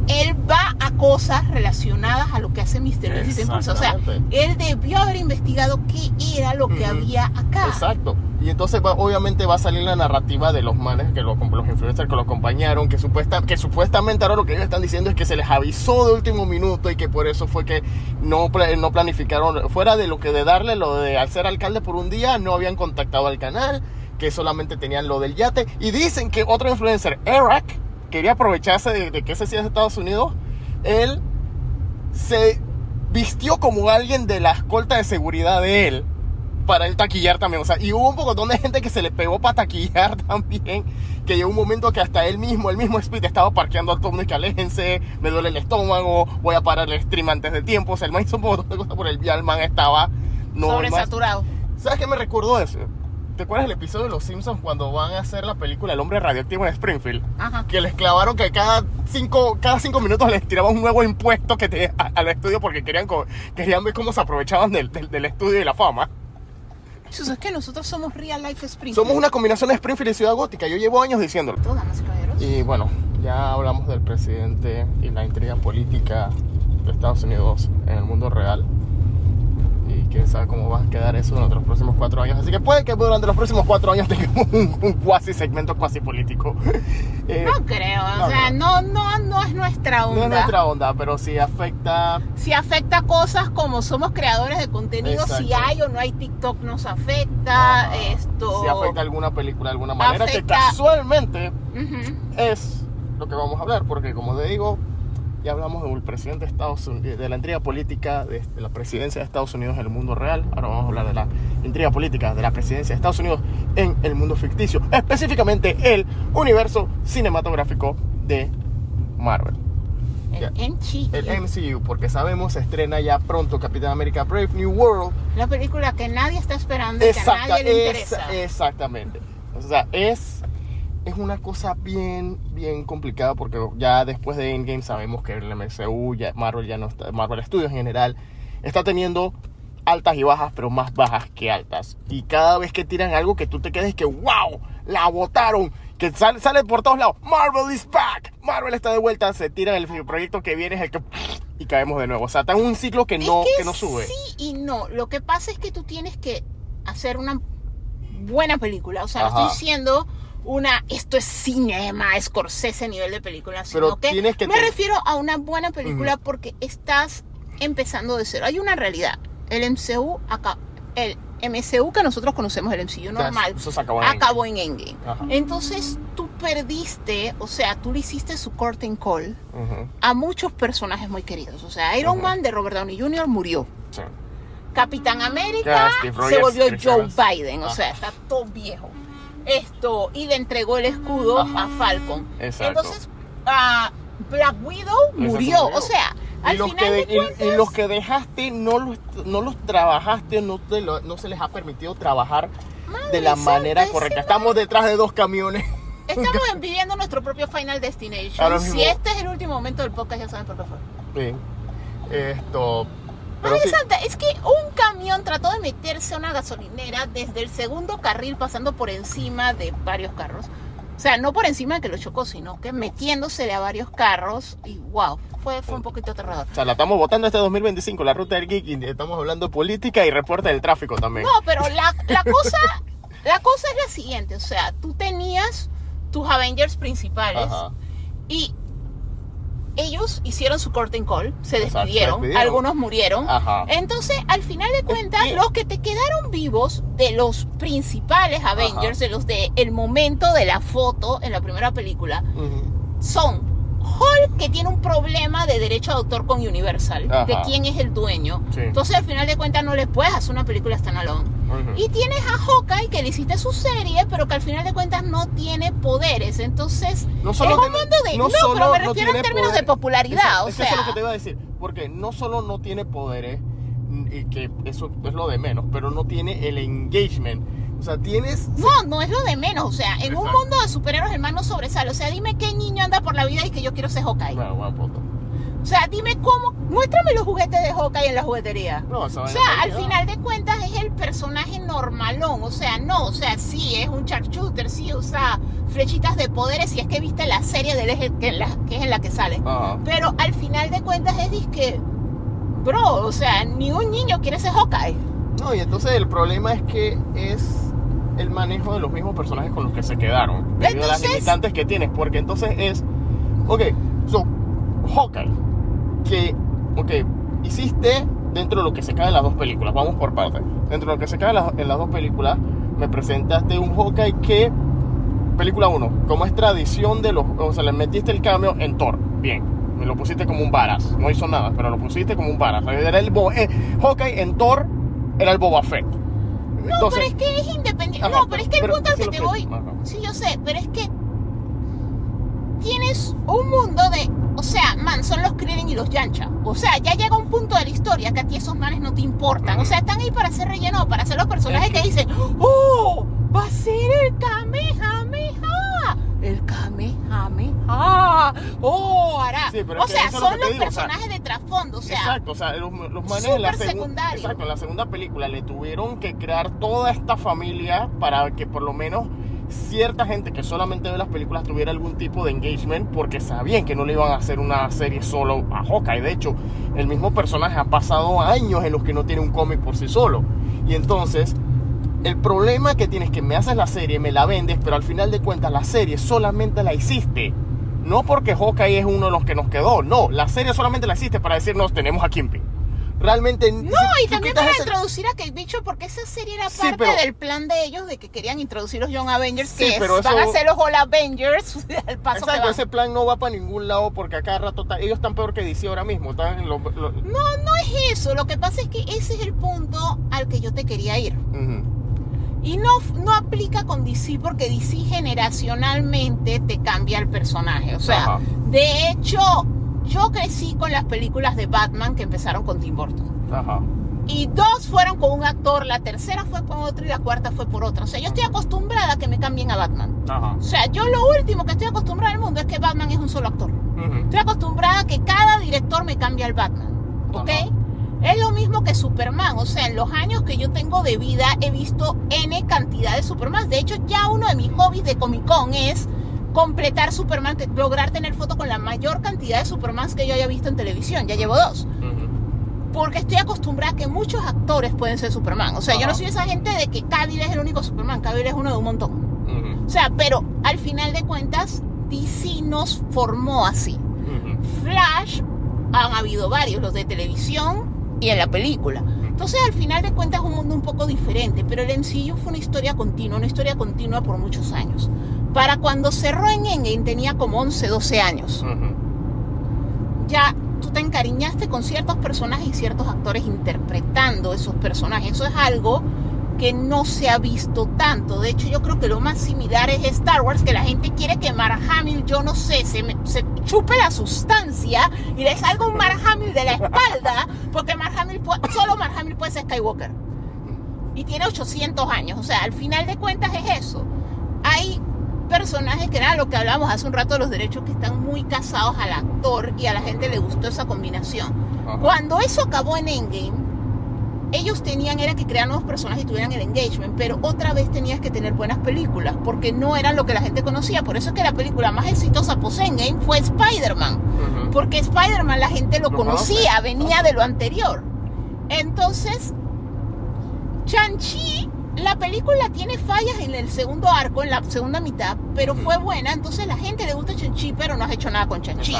Él va a cosas relacionadas a lo que hace MrBeast y te impulsa. O sea, él debió haber investigado qué era lo que había acá. Exacto. Y entonces obviamente va a salir la narrativa de los manes, los influencers que lo acompañaron, que supuestamente ahora lo que ellos están diciendo es que se les avisó de último minuto y que por eso fue que no planificaron, fuera de lo que de darle lo de al ser alcalde por un día, no habían contactado al canal, que solamente tenían lo del yate. Y dicen que otro influencer, Eric, quería aprovecharse de que ese sí es de Estados Unidos. Él se vistió como alguien de la escolta de seguridad de él para él taquillar también, o sea, y hubo un poco de gente que se le pegó para taquillar también, que llegó un momento que hasta el mismo Speed estaba parqueando a todo el mundo y que aléjense, me duele el estómago, voy a parar el stream antes de tiempo. O sea, el man hizo un poco de cosas por el día, el man estaba sobresaturado. ¿Sabes qué me recordó eso? ¿Te acuerdas del episodio de Los Simpsons cuando van a hacer la película El hombre radioactivo en Springfield? Ajá. Que les clavaron que cada 5 minutos les tiraban un nuevo impuesto al estudio porque querían ver cómo se aprovechaban del estudio y la fama. Eso es que nosotros somos Real Life Springfield. Somos una combinación de Springfield y Ciudad Gótica. Yo llevo años diciéndolo. Damas y caballeros. Y bueno, ya hablamos del presidente y la intriga política de Estados Unidos en el mundo real. Y quién sabe cómo va a quedar eso durante los próximos 4 años. Así que puede que durante los próximos 4 años tengamos un cuasi segmento cuasi político. No creo, o sea, no es nuestra onda. No es nuestra onda, pero sí afecta. Sí afecta cosas como somos creadores de contenido. Exacto. Si hay o no hay TikTok nos afecta. Si afecta alguna película de alguna manera, que casualmente es lo que vamos a hablar, porque como te digo, ya hablamos del presidente de Estados Unidos, de la intriga política de la presidencia de Estados Unidos en el mundo real. Ahora vamos a hablar de la intriga política de la presidencia de Estados Unidos en el mundo ficticio, específicamente el universo cinematográfico de Marvel. El MCU, porque sabemos se estrena ya pronto Capitán América Brave New World. La película que nadie está esperando y que a nadie le interesa. Exactamente. O sea, es una cosa bien complicada, porque ya después de Endgame sabemos que el MCU, Marvel ya no está, Marvel Studios en general, está teniendo altas y bajas, pero más bajas que altas. Y cada vez que tiran algo que tú te quedes que ¡wow! ¡La botaron! Que sale por todos lados. ¡Marvel is back! ¡Marvel está de vuelta! Se tiran el proyecto que viene, es el que... y caemos de nuevo. O sea, está en un ciclo que no sube. Sí y no. Lo que pasa es que tú tienes que hacer una buena película. O sea, no estoy diciendo... esto es cinema, Scorsese nivel de película, sino que me refiero a una buena película porque estás empezando de cero. Hay una realidad, el MCU que nosotros conocemos, el MCU normal, acabó en Endgame. Entonces tú perdiste, o sea, tú le hiciste su curtain call a muchos personajes muy queridos. O sea, Iron Man de Robert Downey Jr. murió. Sí. Capitán América se volvió Joe Biden, o sea, está todo viejo. Y le entregó el escudo a Falcon. Exacto. Entonces Black Widow murió. O sea, al final de cuentas, y los que dejaste no los trabajaste, no se les ha permitido trabajar de la manera correcta. Estamos detrás de 2 camiones. Estamos viviendo nuestro propio Final Destination. Si este es el último momento del podcast, ya saben por qué fue. Sí. Pero es que un camión trató de meterse a una gasolinera desde el segundo carril, pasando por encima de varios carros. O sea, no por encima de que lo chocó, sino que metiéndosele a varios carros. Y wow, fue un poquito aterrador. O sea, la estamos votando este 2025, la ruta del geek, y estamos hablando de política y reporte del tráfico también. No, pero la cosa es la siguiente. O sea, tú tenías tus Avengers principales y ellos hicieron su curtain call, se despidieron, algunos murieron. Entonces, al final de cuentas, los que te quedaron vivos de los principales Avengers, de los de el momento de la foto en la primera película, son Hulk que tiene un problema de derecho de autor con Universal, de quién es el dueño. Sí. Entonces al final de cuentas no le puedes hacer una película standalone. Y tienes a Hawkeye que le hiciste su serie, pero que al final de cuentas no tiene poderes. Entonces no solo es un mundo de... No, pero me refiero en términos de popularidad. Eso es lo que te iba a decir. Porque no solo no tiene poderes, y que eso es lo de menos, pero no tiene el engagement. O sea, tienes... No es lo de menos. O sea, en un mundo de superhéroes el man no sobresale. O sea, dime qué niño anda por la vida y que yo quiero ser Hawkeye. O sea, dime cómo... Muéstrame los juguetes de Hawkeye en la juguetería. O sea, al final de cuentas es el personaje normalón. O sea, sí, es un sharpshooter, sí usa flechitas de poderes, y es que viste la serie del eje que es en la que sale. Pero al final de cuentas es disque... Bro, o sea, ni un niño quiere ser Hawkeye. No, y entonces el problema es que es el manejo de los mismos personajes con los que se quedaron. Debido a las limitantes que tienes. Porque entonces es... Hawkeye, que, hiciste dentro de lo que se cae en las dos películas, vamos por partes. Dentro de lo que se cae en las dos películas, me presentaste un Hawkeye que, película 1, como es tradición de los, o sea, le metiste el cameo en Thor, bien, me lo pusiste como un varas, no hizo nada, pero lo pusiste como un varas. Era Hawkeye en Thor era el Boba Fett. Entonces, pero es que es independiente. Pero es que el punto al que te voy. Sí, yo sé, pero es que tienes un mundo de... O sea, son los Krillin y los Yancha. O sea, ya llega un punto de la historia que a ti esos manes no te importan. O sea, están ahí para ser relleno, para ser los personajes que dicen, ¡oh! ¡Va a ser el Kamehameha! ¡El Kamehameha! ¡Oh! Hará. Sí, o sea, son los personajes de trasfondo. O sea, exacto, o sea, los manes en la en la segunda película le tuvieron que crear toda esta familia para que por lo menos cierta gente que solamente ve las películas tuviera algún tipo de engagement, porque sabían que no le iban a hacer una serie solo a Hawkeye. De hecho, el mismo personaje ha pasado años en los que no tiene un cómic por sí solo. Y entonces, el problema que tienes es que me haces la serie, me la vendes, pero al final de cuentas la serie solamente la hiciste no porque Hawkeye es uno de los que nos quedó. No, la serie solamente la hiciste para decirnos tenemos a Kingpin. Realmente... No, y también para introducir a Kate Bishop, porque esa serie era parte del plan de ellos, de que querían introducir los Young Avengers, que van a ser los All Avengers, el paso exacto, ese plan no va para ningún lado, porque a cada rato ellos están peor que DC ahora mismo. No es eso, lo que pasa es que ese es el punto al que yo te quería ir. Y no aplica con DC, porque DC generacionalmente te cambia el personaje. O sea, de hecho... Yo crecí con las películas de Batman que empezaron con Tim Burton. Y 2 fueron con un actor, la tercera fue con otro y la cuarta fue por otro. O sea, yo estoy acostumbrada a que me cambien a Batman. O sea, yo lo último que estoy acostumbrada al mundo es que Batman es un solo actor. Estoy acostumbrada a que cada director me cambie al Batman. ¿Ok? Es lo mismo que Superman. O sea, en los años que yo tengo de vida he visto N cantidad de Superman. De hecho, ya uno de mis hobbies de Comic Con es completar Superman, lograr tener foto con la mayor cantidad de Supermans que yo haya visto en televisión. Ya llevo 2. Porque estoy acostumbrada a que muchos actores pueden ser Superman. O sea, yo no soy esa gente de que Cavill es el único Superman. Cavill es uno de un montón. O sea, pero al final de cuentas DC nos formó así. Flash, han habido varios, los de televisión y en la película. Entonces, al final de cuentas es un mundo un poco diferente, pero el MCU fue una historia continua por muchos años. Para cuando cerró en Endgame tenía como 11, 12 años. Ya tú te encariñaste con ciertos personajes y ciertos actores interpretando esos personajes. Eso es algo que no se ha visto tanto. De hecho, yo creo que lo más similar es Star Wars, que la gente quiere que Mark Hamill, yo no sé, se chupe la sustancia y le salga un Mark Hamill de la espalda, porque solo Mark Hamill puede ser Skywalker. Y tiene 800 años. O sea, al final de cuentas es eso. Hay personajes que era lo que hablábamos hace un rato de los derechos, que están muy casados al actor y a la gente le gustó esa combinación. Cuando eso acabó en Endgame, ellos era que crear nuevos personajes y tuvieran el engagement, pero otra vez tenías que tener buenas películas, porque no eran lo que la gente conocía. Por eso es que la película más exitosa post-Endgame fue Spider-Man, porque Spider-Man la gente lo conocía, venía de lo anterior. Entonces, Shang-Chi la película tiene fallas en el segundo arco, en la segunda mitad, pero fue buena, entonces la gente le gusta Shang-Chi, pero no has hecho nada con Shang-Chi.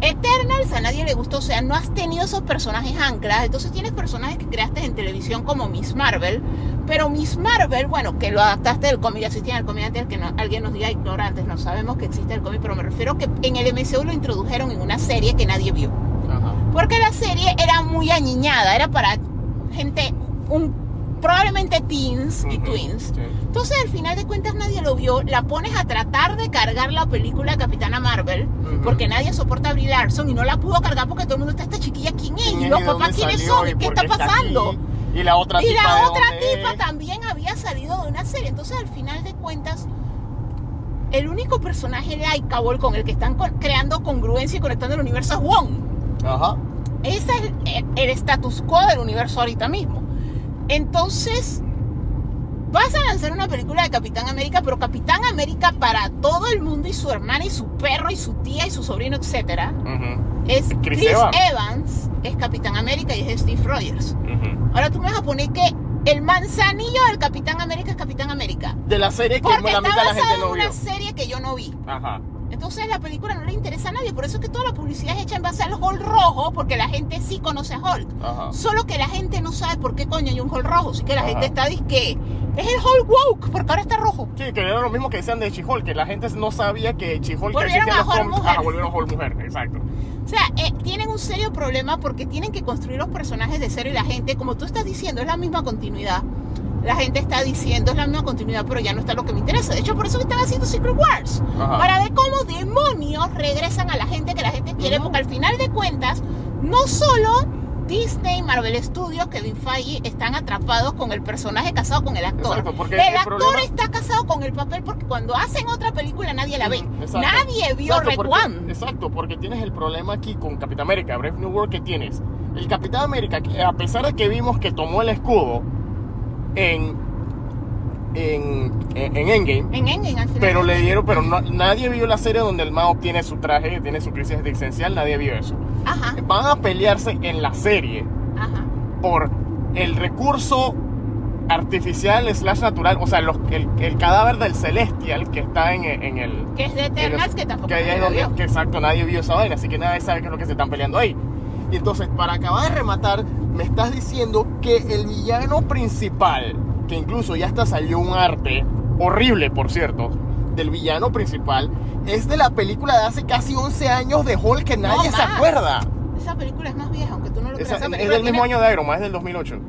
Eternals a nadie le gustó, o sea, no has tenido esos personajes anclas, entonces tienes personajes que creaste en televisión como Miss Marvel, pero Miss Marvel, bueno, que lo adaptaste del cómic, asistían al cómic antes, que no, alguien nos diga ignorantes, no sabemos que existe el cómic, pero me refiero que en el MCU lo introdujeron en una serie que nadie vio. Porque la serie era muy añiñada, era para gente, probablemente teens y twins. Entonces, al final de cuentas, nadie lo vio. La pones a tratar de cargar la película de Capitana Marvel, porque nadie soporta a Brie Larson y no la pudo cargar porque todo el mundo está, esta chiquilla, ¿quién es? ¿Y los papás quiénes son? ¿Y qué está pasando? Y la otra tipa también había salido de una serie. Entonces, al final de cuentas, el único personaje likeable con el que están creando congruencia y conectando el universo es Wong. Ese es el status quo del universo ahorita mismo. Entonces, vas a lanzar una película de Capitán América, pero Capitán América para todo el mundo y su hermana y su perro y su tía y su sobrino, etcétera, es Chris Evans, es Capitán América y es Steve Rogers. Ahora tú me vas a poner que el manzanillo del Capitán América es Capitán América. De la serie que porque la mitad de la gente no vio. Porque está basado en una serie que yo no vi. Entonces la película no le interesa a nadie, por eso es que toda la publicidad es hecha en base al Hulk rojo, porque la gente sí conoce a Hulk. Solo que la gente no sabe por qué coño hay un Hulk rojo, así que la gente está que es el Hulk woke, porque ahora está rojo. Sí, que era lo mismo que decían de She-Hulk, que la gente no sabía que She-Hulk volvieron a Hulk mujer. Volvieron a Hulk mujer, exacto. O sea, tienen un serio problema porque tienen que construir los personajes de cero y la gente, como tú estás diciendo, es la misma continuidad. La gente está diciendo es la misma continuidad, pero ya no está lo que me interesa. De hecho, por eso están haciendo Secret Wars. Para ver cómo demonios regresan a la gente que la gente quiere, porque al final de cuentas, no solo Disney, Marvel Studios, Kevin Feige están atrapados con el personaje casado con el actor. Exacto, el actor está casado con el papel porque cuando hacen otra película nadie la ve. Nadie vio Red One. Exacto, porque tienes el problema aquí con Capitán América, Brave New World, que tienes. El Capitán América, a pesar de que vimos que tomó el escudo en Endgame, al final, pero nadie vio la serie donde el man obtiene su traje, tiene su crisis existencial, nadie vio eso. Van a pelearse en la serie por el recurso artificial / natural, o sea, el cadáver del Celestial que está en el... Que es de Eternals, que tampoco que exacto, nadie vio esa vaina, así que nadie sabe qué es lo que se están peleando ahí. Y entonces, para acabar de rematar, me estás diciendo que el villano principal, que incluso ya hasta salió un arte horrible, por cierto, del villano principal, es de la película de hace casi 11 años de Hulk que nadie se acuerda. Esa película es más vieja, aunque tú no lo creas. Es del mismo año de Iron Man, es del 2008.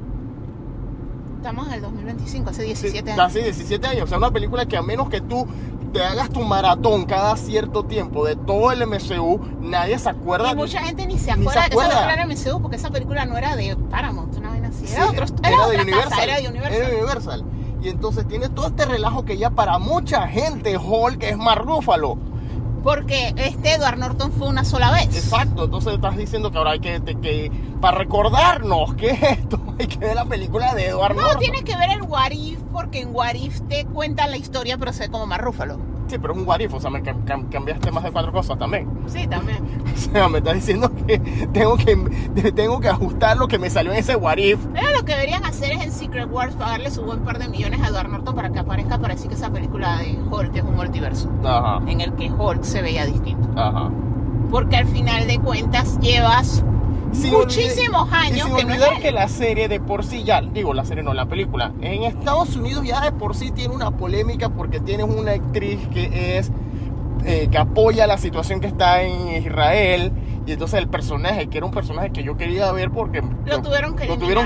Estamos en el 2025, hace 17 años. Casi 17 años, o sea, una película que a menos que tú te hagas tu maratón cada cierto tiempo de todo el MCU, nadie se acuerda. Y mucha gente ni se acuerda de que esa película era MCU, porque esa película no era de Paramount, una vaina así. Era de Universal. Y entonces tienes todo este relajo que ya para mucha gente Hulk es Mark Ruffalo. Porque Edward Norton fue una sola vez. Exacto, entonces estás diciendo que ahora hay que para recordarnos que es esto, hay que ver la película de Edward Norton. No, tienes que ver el What If, porque en What If te cuentan la historia, pero se ve como Mark Ruffalo. Sí, pero es un what if, o sea, me cambiaste más de 4 cosas también. Sí, también. O sea, me estás diciendo que tengo que ajustar lo que me salió en ese what if. Pero lo que deberían hacer es en Secret Wars pagarle su buen par de millones a Edward Norton para que aparezca para decir que esa película de Hulk es un multiverso. En el que Hulk se veía distinto. Porque al final de cuentas llevas muchísimos años y sin olvidar que la serie de por sí la película en Estados Unidos ya de por sí tiene una polémica porque tienes una actriz que apoya la situación que está en Israel, y entonces el personaje, que era un personaje que yo quería ver porque lo tuvieron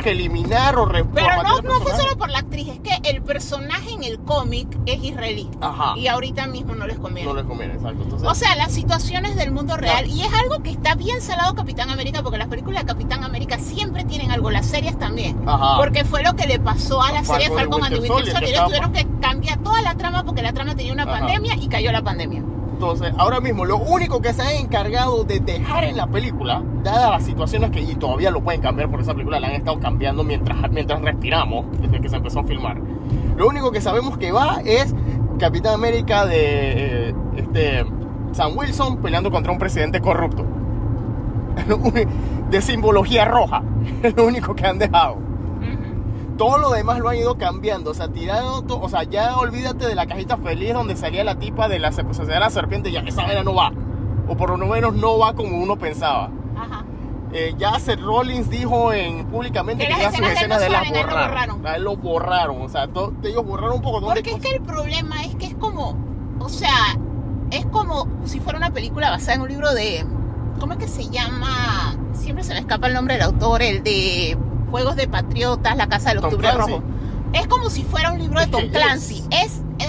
que eliminar pero no fue solo por la actriz, es que el personaje en el cómic es israelí. Y ahorita mismo no les conviene. Exacto. Entonces, o sea, las situaciones del mundo real, y es algo que está bien salado Capitán América, porque las películas de Capitán América siempre tienen algo, las series también. Porque fue lo que le pasó a la serie Falcon and the Winter Soldier. Ellos tuvieron que cambiar toda la trama porque la trama tenía una pandemia y cayó la pandemia. Entonces, ahora mismo, lo único que se han encargado de dejar en la película, dadas las situaciones que y todavía lo pueden cambiar, porque esa película la han estado cambiando mientras respiramos, desde que se empezó a filmar. Lo único que sabemos que va es Capitán América de Sam Wilson peleando contra un presidente corrupto. De simbología roja. Es lo único que han dejado. todo lo demás lo han ido cambiando. O sea, o sea, ya olvídate de la cajita feliz donde salía la tipa de la Sociedad de la Serpiente. Ya esa vaina no va. O por lo menos no va como uno pensaba. Ajá. Ya Seth Rollins dijo públicamente que ya sus escenas de las borraron. A él lo borraron. O sea, ellos borraron un poco. Porque es que el problema es que es como, o sea, es como si fuera una película basada en un libro de, ¿cómo es que se llama? Siempre se me escapa el nombre del autor, el de Juegos de Patriotas, La Casa del Octubre Rojo. Es como si fuera un libro de Tom Clancy.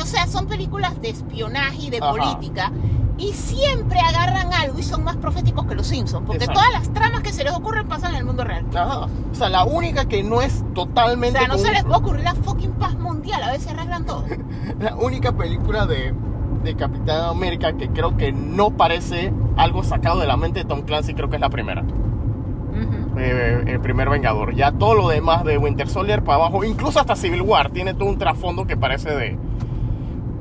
O sea, son películas de espionaje y de política. Y siempre agarran algo y son más proféticos que los Simpsons. Porque todas las tramas que se les ocurren pasan en el mundo real. Ajá. O sea, la única que no es totalmente... O sea, no se les puede ocurrir la fucking paz mundial. A veces arreglan todo. La única película de Capitán América que creo que no parece algo sacado de la mente de Tom Clancy, creo que es la primera. Uh-huh. El primer Vengador. Ya todo lo demás de Winter Soldier para abajo, incluso hasta Civil War, tiene todo un trasfondo que parece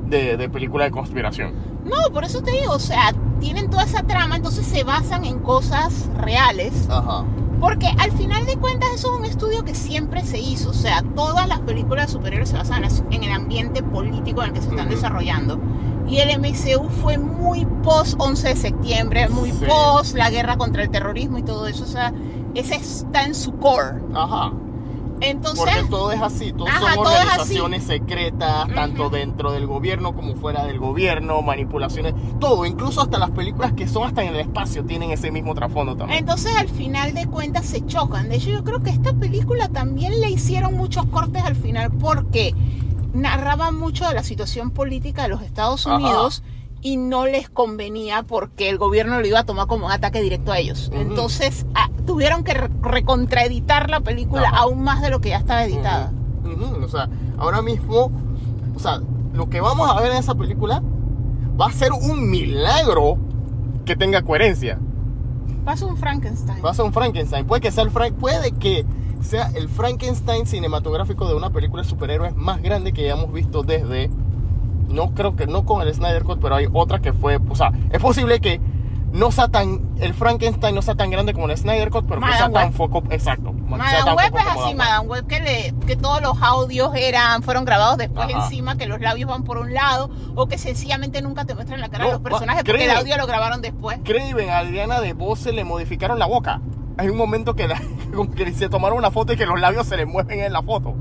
de película de conspiración. No, por eso te digo, o sea, tienen toda esa trama, entonces se basan en cosas reales. Ajá. Porque al final de cuentas eso es un estudio que siempre se hizo. O sea, todas las películas superiores se basan en el ambiente político en el que se están desarrollando. Y el MCU fue muy post 11 de septiembre, muy post la guerra contra el terrorismo y todo eso. O sea, ese está en su core. Ajá. Entonces, porque todo es así, son organizaciones secretas, tanto dentro del gobierno como fuera del gobierno, manipulaciones, todo, incluso hasta las películas que son hasta en el espacio tienen ese mismo trasfondo también. Entonces al final de cuentas se chocan. De hecho yo creo que esta película también le hicieron muchos cortes al final porque narraba mucho de la situación política de los Estados Unidos. Ajá. Y no les convenía porque el gobierno lo iba a tomar como un ataque directo a ellos. Uh-huh. Entonces tuvieron que recontraeditar la película aún más de lo que ya estaba editada. Uh-huh. Uh-huh. O sea, ahora mismo, o sea, lo que vamos a ver en esa película va a ser un milagro que tenga coherencia. Va a ser un Frankenstein. Va a ser un Frankenstein. Puede que sea el Frankenstein cinematográfico de una película de superhéroes más grande que hayamos visto desde... No creo que no con el Snyder Cut, pero hay otra que fue, o sea, es posible que el Frankenstein no sea tan grande como el Snyder Cut, pero que sea tan foco, exacto. Madame Web es así, Madame Web que todos los audios fueron grabados después encima, que los labios van por un lado, o que sencillamente nunca te muestran la cara de los personajes porque el audio lo grabaron después. Craven, a Adriana DeVos se le modificaron la boca. Hay un momento que se tomaron una foto y que los labios se le mueven en la foto.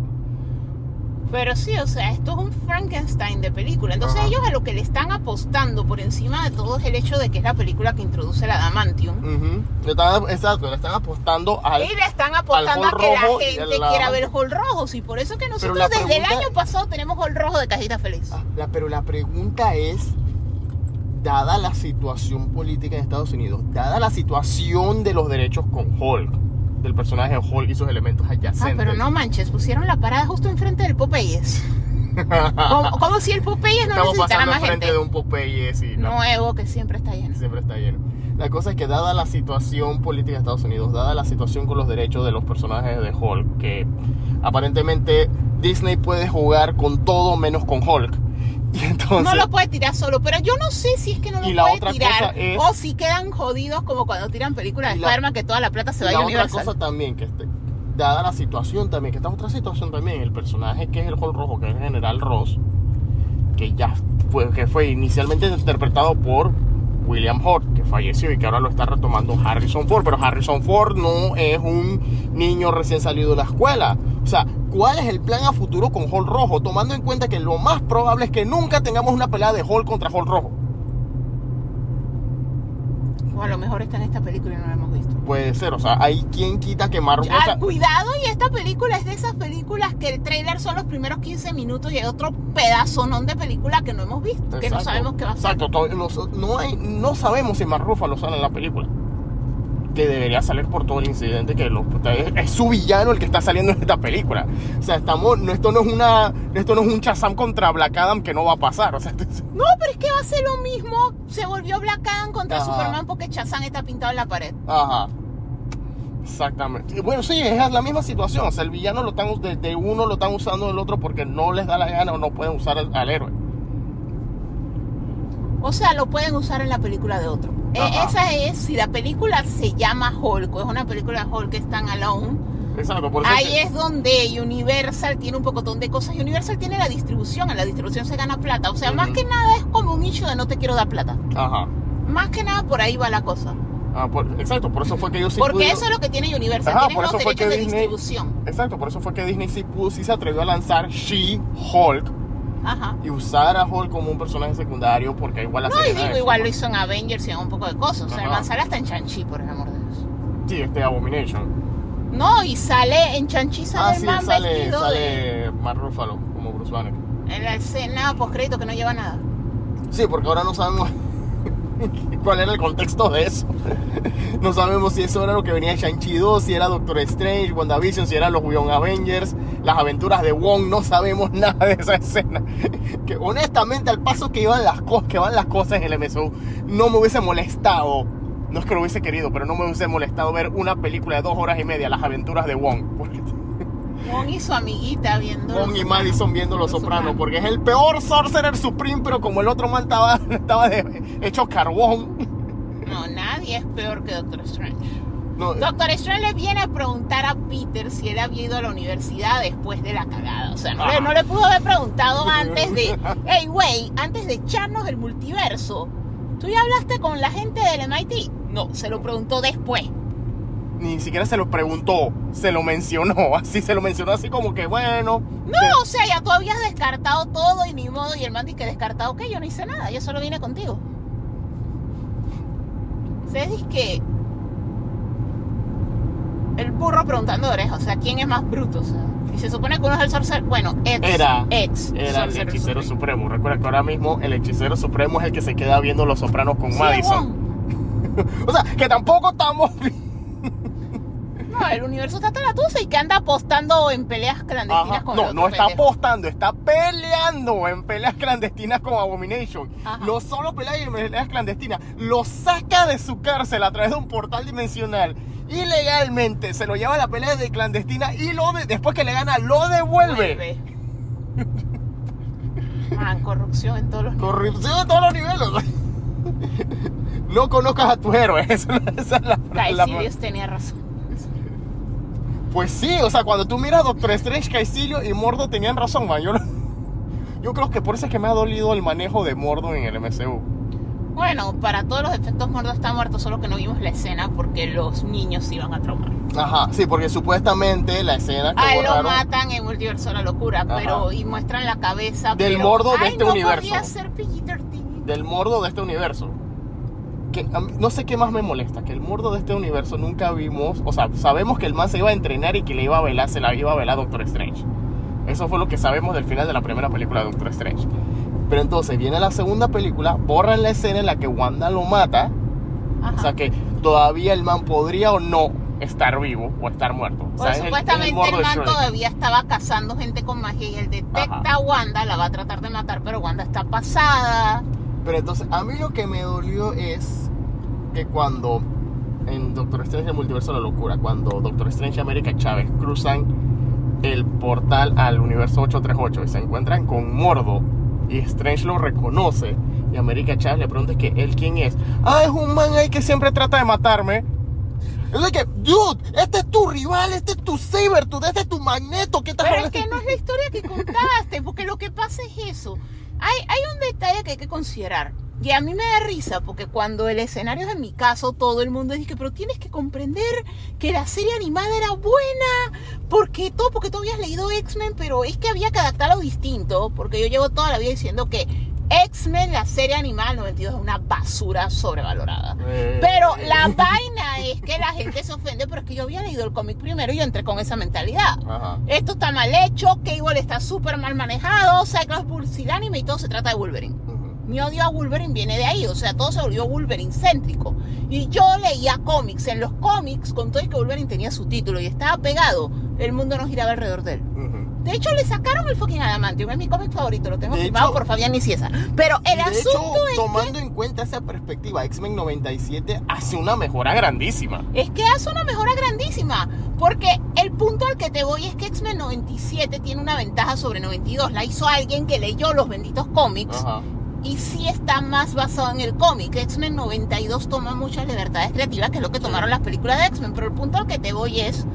Pero sí, o sea, esto es un Frankenstein de película. Entonces ellos a lo que le están apostando por encima de todo es el hecho de que es la película que introduce el adamantium. Uh-huh. Exacto, le están apostando a que la gente quiera ver Hall Rojos. Y por eso que nosotros desde el año pasado tenemos Hall Rojo de Cajita Feliz. Pero la pregunta es, dada la situación política en Estados Unidos, dada la situación de los derechos con Hulk, del personaje de Hulk y sus elementos adyacentes. Pero no manches, pusieron la parada justo enfrente del Popeyes. como si el Popeyes no necesitara más gente. Estamos pasando enfrente de un Popeyes nuevo que siempre está lleno. Siempre está lleno. La cosa es que dada la situación política de Estados Unidos, dada la situación con los derechos de los personajes de Hulk, que aparentemente Disney puede jugar con todo menos con Hulk. Y entonces, no lo puede tirar solo, pero yo no sé si es que no lo puede tirar o si quedan jodidos como cuando tiran películas de Spider-Man que toda la plata se va a Universal. La otra cosa también, dada la situación también, que esta otra situación también, el personaje que es el Hulk rojo, que es el General Ross, que fue inicialmente interpretado por William Hurt, que falleció y que ahora lo está retomando Harrison Ford, pero Harrison Ford no es un niño recién salido de la escuela. O sea, ¿cuál es el plan a futuro con Hulk rojo? Tomando en cuenta que lo más probable es que nunca tengamos una pelea de Hulk contra Hulk rojo. O a lo mejor está en esta película y no la hemos visto. Puede ser, o sea, hay quien quita que Marvel... Cuidado, y esta película es de esas películas que el trailer son los primeros 15 minutos y hay otro pedazonón de película que no hemos visto, exacto, que no sabemos qué va a ser. Exacto, no sabemos si Mark Ruffalo sale en la película. Que debería salir por todo el incidente que es su villano el que está saliendo en esta película. O sea, esto no es un Shazam contra Black Adam que no va a pasar. O sea, no, pero es que va a ser lo mismo. Se volvió Black Adam contra Superman porque Shazam está pintado en la pared. Ajá. Exactamente. Bueno, sí, es la misma situación. O sea, el villano de uno lo están usando del otro porque no les da la gana o no pueden usar al héroe. O sea, lo pueden usar en la película de otro. Esa es, si la película se llama Hulk, o es una película de Hulk stand alone, Exacto, por eso ahí es donde Universal tiene un pocotón de cosas. Y Universal tiene la distribución. En la distribución se gana plata. O sea, más que nada es como un issue de no te quiero dar plata. Ajá. Más que nada por ahí va la cosa. Exacto, por eso fue que ellos sí porque eso es lo que tiene Universal. Tienen por los eso derechos de Disney, distribución. Exacto, por eso fue que Disney sí se atrevió a lanzar She-Hulk. Ajá. Y usar a Hulk como un personaje secundario, porque igual la no, y digo, igual lo hizo en Avengers y en un poco de cosas. O sea, el man sale hasta en Shang-Chi, por el amor de Dios. Sí, Abomination. No, y sale en Shang-Chi sale el man vestido sale Mark Ruffalo como Bruce Banner. En la escena postcrédito que no lleva nada. Sí, porque ahora no sabemos cuál era el contexto de eso. No sabemos si eso era lo que venía de Shang-Chi 2, si era Doctor Strange, WandaVision, si eran los Young Avengers, las aventuras de Wong. No sabemos nada de esa escena. Que honestamente, al paso que van las cosas en el MCU, no me hubiese molestado. No es que lo hubiese querido, pero no me hubiese molestado ver una película de 2 horas y media, las aventuras de Wong. Wong y su amiguita viendo Wong y Madison viendo Los Sopranos, porque es el peor Sorcerer Supreme, pero como el otro man estaba hecho carbón. No, nadie es peor que Doctor Strange. No, Doctor Strange le viene a preguntar a Peter si él había ido a la universidad después de la cagada. O sea, no le pudo haber preguntado antes de... Hey, güey, antes de echarnos el multiverso, ¿tú ya hablaste con la gente del MIT? No, se lo preguntó después. Ni siquiera se lo preguntó, se lo mencionó así como que bueno. No, o sea, ya tú habías descartado todo y ni modo, y el man dice que descartado que yo no hice nada, yo solo vine contigo. Se dice que el burro preguntando de oreja, o sea, ¿quién es más bruto? O sea, y se supone que uno es el sorcerer, bueno, era el hechicero supremo. Recuerda que ahora mismo el hechicero supremo es el que se queda viendo Los Sopranos con Madison. O sea, que tampoco estamos... No, el universo está tan atusa y que anda apostando en peleas clandestinas con No está apostando, está peleando en peleas clandestinas con Abomination. Ajá. No solo pelea en peleas clandestinas, lo saca de su cárcel a través de un portal dimensional. Ilegalmente se lo lleva a la pelea de clandestina y después que le gana lo devuelve. Corrupción en todos los niveles. Corrupción en todos los niveles. No conozcas a tu héroe. Esa es Caecilius tenía razón. Pues sí, o sea, cuando tú miras Doctor Strange, Caecilio y Mordo tenían razón, man. Yo creo que por eso es que me ha dolido el manejo de Mordo en el MCU. Bueno, para todos los efectos Mordo está muerto, solo que no vimos la escena porque los niños se iban a traumar. Ajá, sí, porque supuestamente la escena que borraron... lo matan en Multiverso de la Locura, pero y muestran la cabeza del Mordo de este universo. Podría ser PG-13. Del Mordo de este universo. Que no sé qué más me molesta, que el Mordo de este universo nunca vimos, o sea, sabemos que el man se iba a entrenar y que le iba a velar, se la iba a velar a Doctor Strange. Eso fue lo que sabemos del final de la primera película de Doctor Strange. Pero entonces viene la segunda película, borran la escena en la que Wanda lo mata. Ajá. O sea que todavía el man podría o no estar vivo o estar muerto. Pues o sea, supuestamente el man todavía estaba cazando gente con magia y él detecta a Wanda, la va a tratar de matar, pero Wanda está pasada. Pero entonces, a mí lo que me dolió es que cuando en Doctor Strange el Multiverso de la Locura, cuando Doctor Strange y América Chávez cruzan el portal al universo 838 y se encuentran con Mordo y Strange lo reconoce y América Chávez le pregunta que él quién es. Es un man ahí que siempre trata de matarme. Es de que, dude, este es tu rival, este es tu Sabertooth, este es tu Magneto. ¿Qué tal? Pero es que no es la historia que contaste, porque lo que pasa es eso. Hay un detalle que hay que considerar. Y a mí me da risa, porque cuando el escenario es en mi caso, todo el mundo dice, pero tienes que comprender que la serie animada era buena, porque tú habías leído X-Men, pero es que había que adaptarlo distinto, porque yo llevo toda la vida diciendo que X-Men, la serie animada del 92, es una basura sobrevalorada. Pero la vaina es que la gente se ofende, pero es que yo había leído el cómic primero y yo entré con esa mentalidad. Ajá. Esto está mal hecho, Cable está súper mal manejado, Cyclops Bulls, el anime y todo se trata de Wolverine. Mi odio a Wolverine viene de ahí, o sea, todo se volvió Wolverine-céntrico. Y yo leía cómics, en los cómics, con todo el que Wolverine tenía su título y estaba pegado, el mundo no giraba alrededor de él. De hecho, le sacaron el fucking Adamantium, es mi cómic favorito, lo tengo firmado por Fabián Nicieza. Pero el asunto es tomando en cuenta esa perspectiva, X-Men 97 hace una mejora grandísima. Es que hace una mejora grandísima, porque el punto al que te voy es que X-Men 97 tiene una ventaja sobre 92. La hizo alguien que leyó los benditos cómics. Ajá. Y sí está más basado en el cómic. X-Men 92 toma muchas libertades creativas, que es lo que tomaron las películas de X-Men. Pero el punto al que te voy es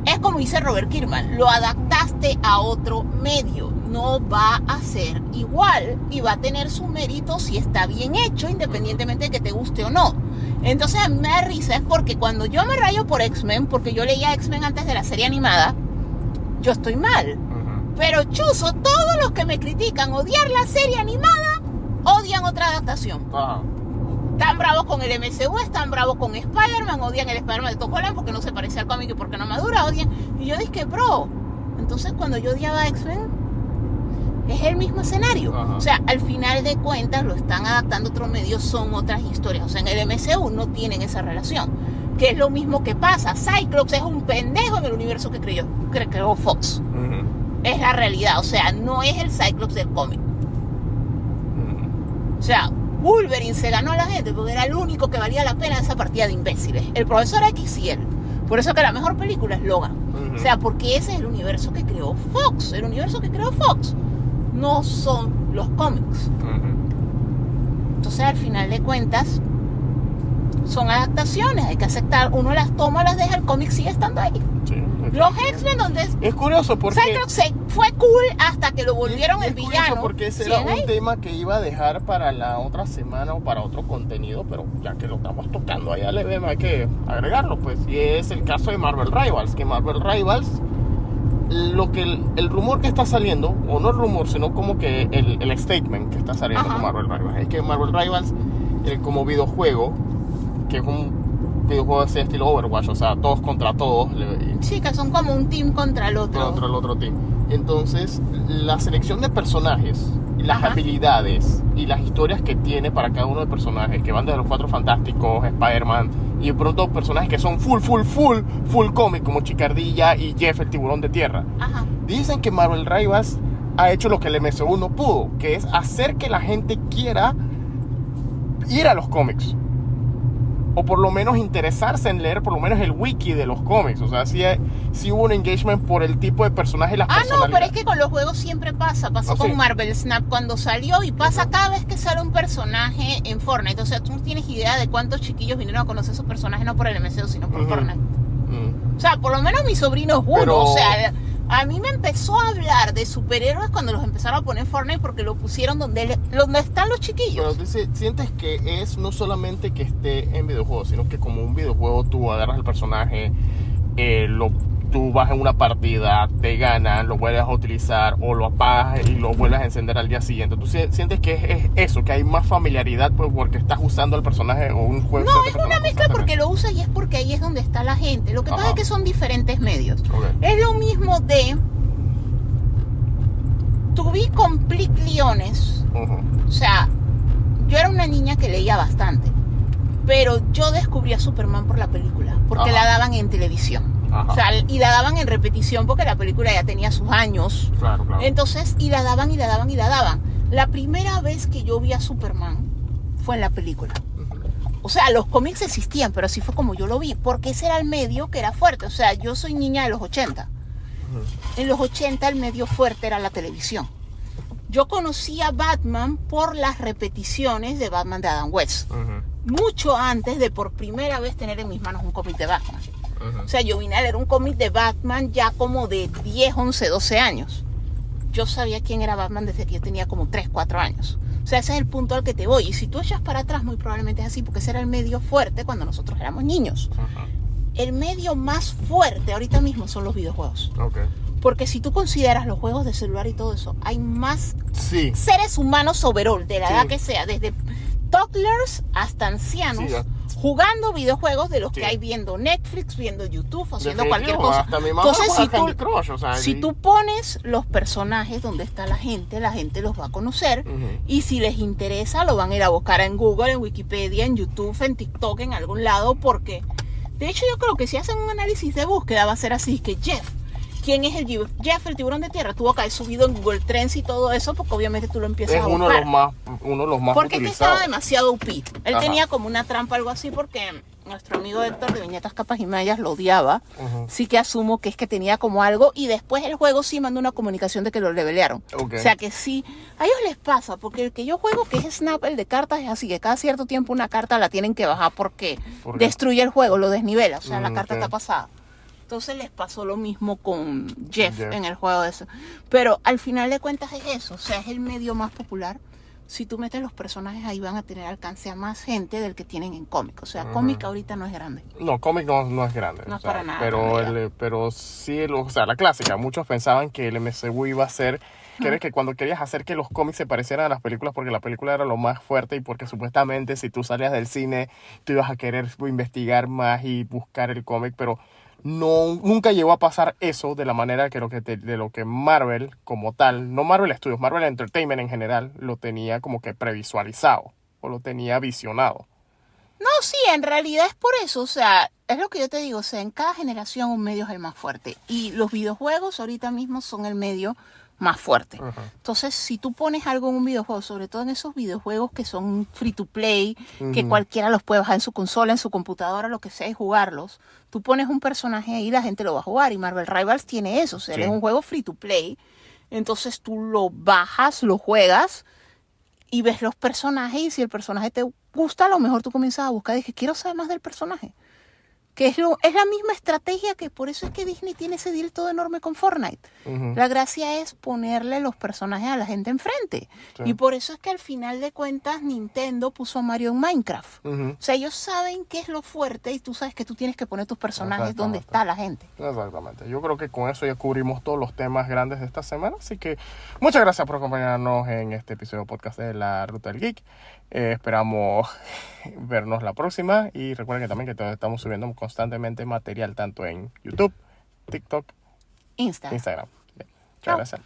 Es como dice Robert Kirkman, lo adaptaste a otro medio, no va a ser igual y va a tener su mérito si está bien hecho, independientemente de que te guste o no. Entonces a mí me da risa, es porque cuando yo me rayo por X-Men, porque yo leía X-Men antes de la serie animada, yo estoy mal. Pero chuzo, todos los que me critican odiar la serie animada, odian otra adaptación. Están bravos con el MCU, están bravos con Spider-Man, odian el Spider-Man de Tom Holland porque no se parece al cómic y porque no madura, odian. Y yo dije, bro, entonces cuando yo odiaba X-Men, es el mismo escenario. O sea, al final de cuentas lo están adaptando a otro medio, son otras historias. O sea, en el MCU no tienen esa relación. Que es lo mismo que pasa. Cyclops es un pendejo en el universo que creó Fox. Es la realidad. O sea, no es el Cyclops del cómic. O sea, Wolverine se ganó a la gente porque era el único que valía la pena esa partida de imbéciles. El profesor X y él. Por eso que la mejor película es Logan. O sea, porque ese es el universo que creó Fox. El universo que creó Fox no son los cómics. Entonces, al final de cuentas, son adaptaciones. Hay que aceptar. Uno las toma, las deja, el cómic sigue estando ahí. Sí, los X-Men, donde es curioso porque Cyclops fue cool hasta que lo volvieron el villano. Porque ese era un tema que iba a dejar para la otra semana o para otro contenido, pero ya que lo estamos tocando allá le vemos, hay que agregarlo, pues. Y es el caso de Marvel Rivals, que Marvel Rivals, lo que el rumor que está saliendo, o no el rumor, sino como que el statement que está saliendo con Marvel Rivals, es que Marvel Rivals, como videojuego, que es un videojuego de ese estilo Overwatch, o sea, todos contra todos. Sí, que son como un team contra el otro. Contra el otro team. Entonces, la selección de personajes, y las habilidades y las historias que tiene para cada uno de los personajes, que van desde los Cuatro Fantásticos, Spider-Man, y de pronto personajes que son full cómic, como Chicardilla y Jeff, el tiburón de tierra. Dicen que Marvel Rivals ha hecho lo que el MCU no pudo, que es hacer que la gente quiera ir a los cómics. O por lo menos interesarse en leer por lo menos el wiki de los cómics. O sea, sí hubo un engagement por el tipo de personaje y las personalidades. No, pero es que con los juegos siempre pasa. Pasó con Marvel Snap cuando salió y pasa cada vez que sale un personaje en Fortnite. O sea, tú no tienes idea de cuántos chiquillos vinieron a conocer esos personajes, no por el MCU, sino por Fortnite. O sea, por lo menos mi sobrino es uno. Pero... O sea, a mí me empezó a hablar de superhéroes cuando los empezaron a poner en Fortnite porque lo pusieron donde están los chiquillos. Pero sientes que es no solamente que esté en videojuegos, sino que como un videojuego tú agarras el personaje, tú vas en una partida, te ganan, lo vuelves a utilizar o lo apagas y lo vuelves a encender al día siguiente. ¿Tú sientes que es eso, que hay más familiaridad pues, porque estás usando el personaje o un juego? No, es una mezcla porque lo usas y es porque ahí es donde está la gente. Lo que pasa es que son diferentes medios. Es lo mismo de To Be Completely Honest. O sea, yo era una niña que leía bastante, pero yo descubrí a Superman por la película, porque la daban en televisión. O sea, y la daban en repetición porque la película ya tenía sus años. Claro. Entonces, y la daban. La primera vez que yo vi a Superman fue en la película. O sea, los cómics existían, pero así fue como yo lo vi, porque ese era el medio que era fuerte. O sea, yo soy niña de los 80. En los 80 el medio fuerte era la televisión. Yo conocí a Batman por las repeticiones de Batman de Adam West. Mucho antes de por primera vez tener en mis manos un cómic de Batman. O sea, yo vine a leer un cómic de Batman ya como de 10, 11, 12 años. Yo sabía quién era Batman desde que yo tenía como 3, 4 años. O sea, ese es el punto al que te voy. Y si tú echas para atrás, muy probablemente es así, porque ese era el medio fuerte cuando nosotros éramos niños. El medio más fuerte ahorita mismo son los videojuegos. Porque si tú consideras los juegos de celular y todo eso, hay más seres humanos overall, de la edad que sea, desde toddlers hasta ancianos, jugando videojuegos de los que hay viendo Netflix, viendo YouTube, haciendo cualquier cosa. Hasta mi mamá juega Candy Crush, o sea, si tú pones los personajes donde está la gente los va a conocer. Y si les interesa, lo van a ir a buscar en Google, en Wikipedia, en YouTube, en TikTok, en algún lado, porque de hecho yo creo que si hacen un análisis de búsqueda va a ser así, que ¿quién es el Jeff, el tiburón de tierra? Tuvo que haber subido en Google Trends y todo eso, porque obviamente tú lo empiezas a buscar. Es uno de los más porque utilizados. Porque estaba demasiado OP. Él tenía como una trampa, algo así, porque nuestro amigo Héctor de Viñetas Capas y Mayas lo odiaba. Sí que asumo que es que tenía como algo, y después el juego sí mandó una comunicación de que lo levelearon. O sea que sí, a ellos les pasa, porque el que yo juego, que es Snap, el de cartas, es así, que cada cierto tiempo una carta la tienen que bajar porque destruye el juego, lo desnivela, o sea, la carta está pasada. Entonces les pasó lo mismo con Jeff en el juego de eso. Pero al final de cuentas es eso, o sea, es el medio más popular. Si tú metes los personajes ahí van a tener alcance a más gente del que tienen en cómic. O sea, cómic ahorita no es grande. No, cómic no es grande. No es para nada. Pero sí, o sea, la clásica. Muchos pensaban que el MCU iba a ser... que cuando querías hacer que los cómics se parecieran a las películas porque la película era lo más fuerte y porque supuestamente si tú salías del cine tú ibas a querer investigar más y buscar el cómic, pero nunca llegó a pasar eso de la manera que de lo que Marvel como tal, no Marvel Studios, Marvel Entertainment en general lo tenía como que previsualizado o lo tenía visionado. No, sí, en realidad es por eso, o sea, es lo que yo te digo, o sea, en cada generación un medio es el más fuerte y los videojuegos ahorita mismo son el medio más fuerte. Entonces, si tú pones algo en un videojuego, sobre todo en esos videojuegos que son free to play, que cualquiera los puede bajar en su consola, en su computadora, lo que sea, y jugarlos, tú pones un personaje ahí y la gente lo va a jugar. Y Marvel Rivals tiene eso, o sea, es un juego free to play. Entonces tú lo bajas, lo juegas y ves los personajes y si el personaje te gusta, a lo mejor tú comienzas a buscar y dices, quiero saber más del personaje. Que es la misma estrategia que por eso es que Disney tiene ese deal todo enorme con Fortnite. La gracia es ponerle los personajes a la gente enfrente. Sí. Y por eso es que al final de cuentas Nintendo puso a Mario en Minecraft. O sea, ellos saben qué es lo fuerte y tú sabes que tú tienes que poner tus personajes donde está la gente. Exactamente. Yo creo que con eso ya cubrimos todos los temas grandes de esta semana. Así que muchas gracias por acompañarnos en este episodio podcast de La Ruta del Geek. Esperamos vernos la próxima y recuerden que también que estamos subiendo constantemente material tanto en YouTube, TikTok, Instagram. Bien. Muchas gracias.